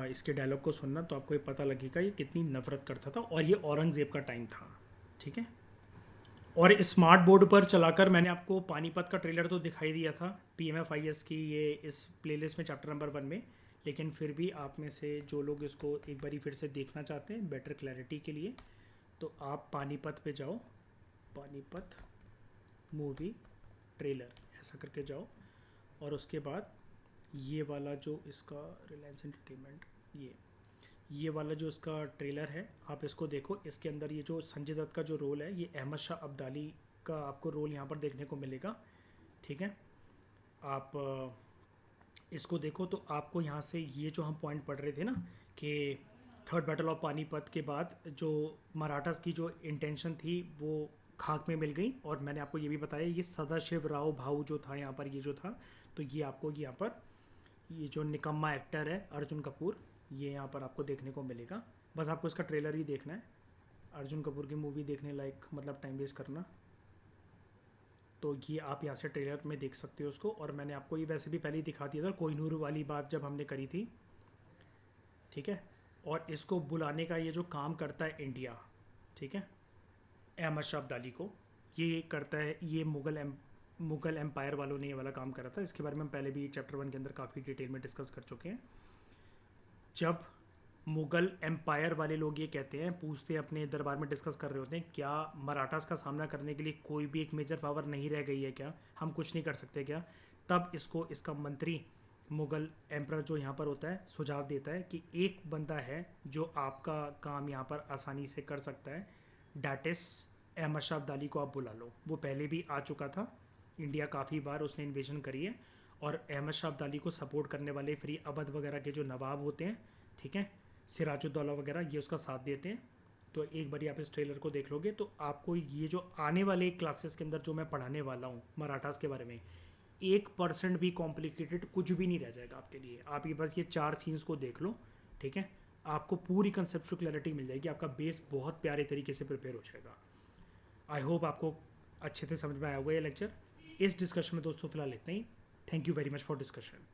इसके डायलॉग को सुनना तो आपको ये पता लगेगा ये कितनी नफ़रत करता था। और ये औरंगज़ेब का टाइम था। ठीक है, और स्मार्ट बोर्ड पर चलाकर मैंने आपको पानीपत का ट्रेलर तो दिखाई दिया था PMFIS की, ये इस प्लेलिस्ट में चैप्टर नंबर 1 में। लेकिन फिर भी आप में से जो लोग इसको एक बारी फिर से देखना चाहते हैं बेटर क्लैरिटी के लिए, तो आप पानीपत पे जाओ, पानीपत मूवी ट्रेलर ऐसा करके जाओ, और उसके बाद ये वाला जो इसका रिलायंस एंटरटेनमेंट, ये वाला जो इसका ट्रेलर है आप इसको देखो। इसके अंदर ये जो संजय दत्त का जो रोल है, ये अहमद शाह अब्दाली का आपको रोल यहाँ पर देखने को मिलेगा। ठीक है, आप इसको देखो तो आपको यहाँ से ये जो हम पॉइंट पढ़ रहे थे ना कि थर्ड बैटल ऑफ पानीपत के बाद जो मराठास की जो इंटेंशन थी वो खाक में मिल गई। और मैंने आपको ये भी बताया ये सदाशिव राव भाऊ जो था यहाँ पर, ये जो था, तो ये आपको यहाँ पर ये जो निकम्मा एक्टर है अर्जुन कपूर, ये यहाँ पर आपको देखने को मिलेगा। बस आपको इसका ट्रेलर ही देखना है। अर्जुन कपूर की मूवी देखने लायक मतलब टाइम वेस्ट करना, तो ये आप यहाँ से ट्रेलर में देख सकते हो उसको। और मैंने आपको ये वैसे भी पहले ही दिखा दिया था कोहिनूर वाली बात जब हमने करी थी। ठीक है, और इसको बुलाने का ये जो काम करता है इंडिया, ठीक है, अहमद शाह अब्दाली को, ये करता है ये मुगल एम्पायर वालों ने ये वाला काम करा था। इसके बारे में हम पहले भी चैप्टर 1 के अंदर काफ़ी डिटेल में डिस्कस कर चुके हैं। जब मुगल एम्पायर वाले लोग ये कहते हैं, पूछते हैं, अपने दरबार में डिस्कस कर रहे होते हैं, क्या मराठास का सामना करने के लिए कोई भी एक मेजर पावर नहीं रह गई है क्या, हम कुछ नहीं कर सकते क्या, तब इसका मंत्री मुगल एम्परर जो यहाँ पर होता है सुझाव देता है कि एक बंदा है जो आपका काम यहाँ पर आसानी से कर सकता है, डैट इज़ अहमद शाह अब्दाली को आप बुला लो। वो पहले भी आ चुका था इंडिया, काफ़ी बार उसने इन्वेजन करी है, और अहमद शाह अब्दाली को सपोर्ट करने वाले फ्री अवध वगैरह के जो नवाब होते हैं, ठीक है, सिराजुद्दौला वगैरह, ये उसका साथ देते हैं। तो एक बार आप इस ट्रेलर को देख लोगे तो आपको ये जो आने वाले क्लासेस के अंदर जो मैं पढ़ाने वाला हूँ मराठास के बारे में, 1% भी कॉम्प्लिकेटेड कुछ भी नहीं रह जाएगा आपके लिए। आप ये बस ये 4 सीन्स को देख लो, ठीक है, आपको पूरी कंसेप्चुअल क्लैरिटी मिल जाएगी, आपका बेस बहुत प्यारे तरीके से प्रिपेयर हो जाएगा। आई होप आपको अच्छे से समझ में आया होगा ये लेक्चर। इस डिस्कशन में दोस्तों फिलहाल इतना ही। Thank you very much for discussion.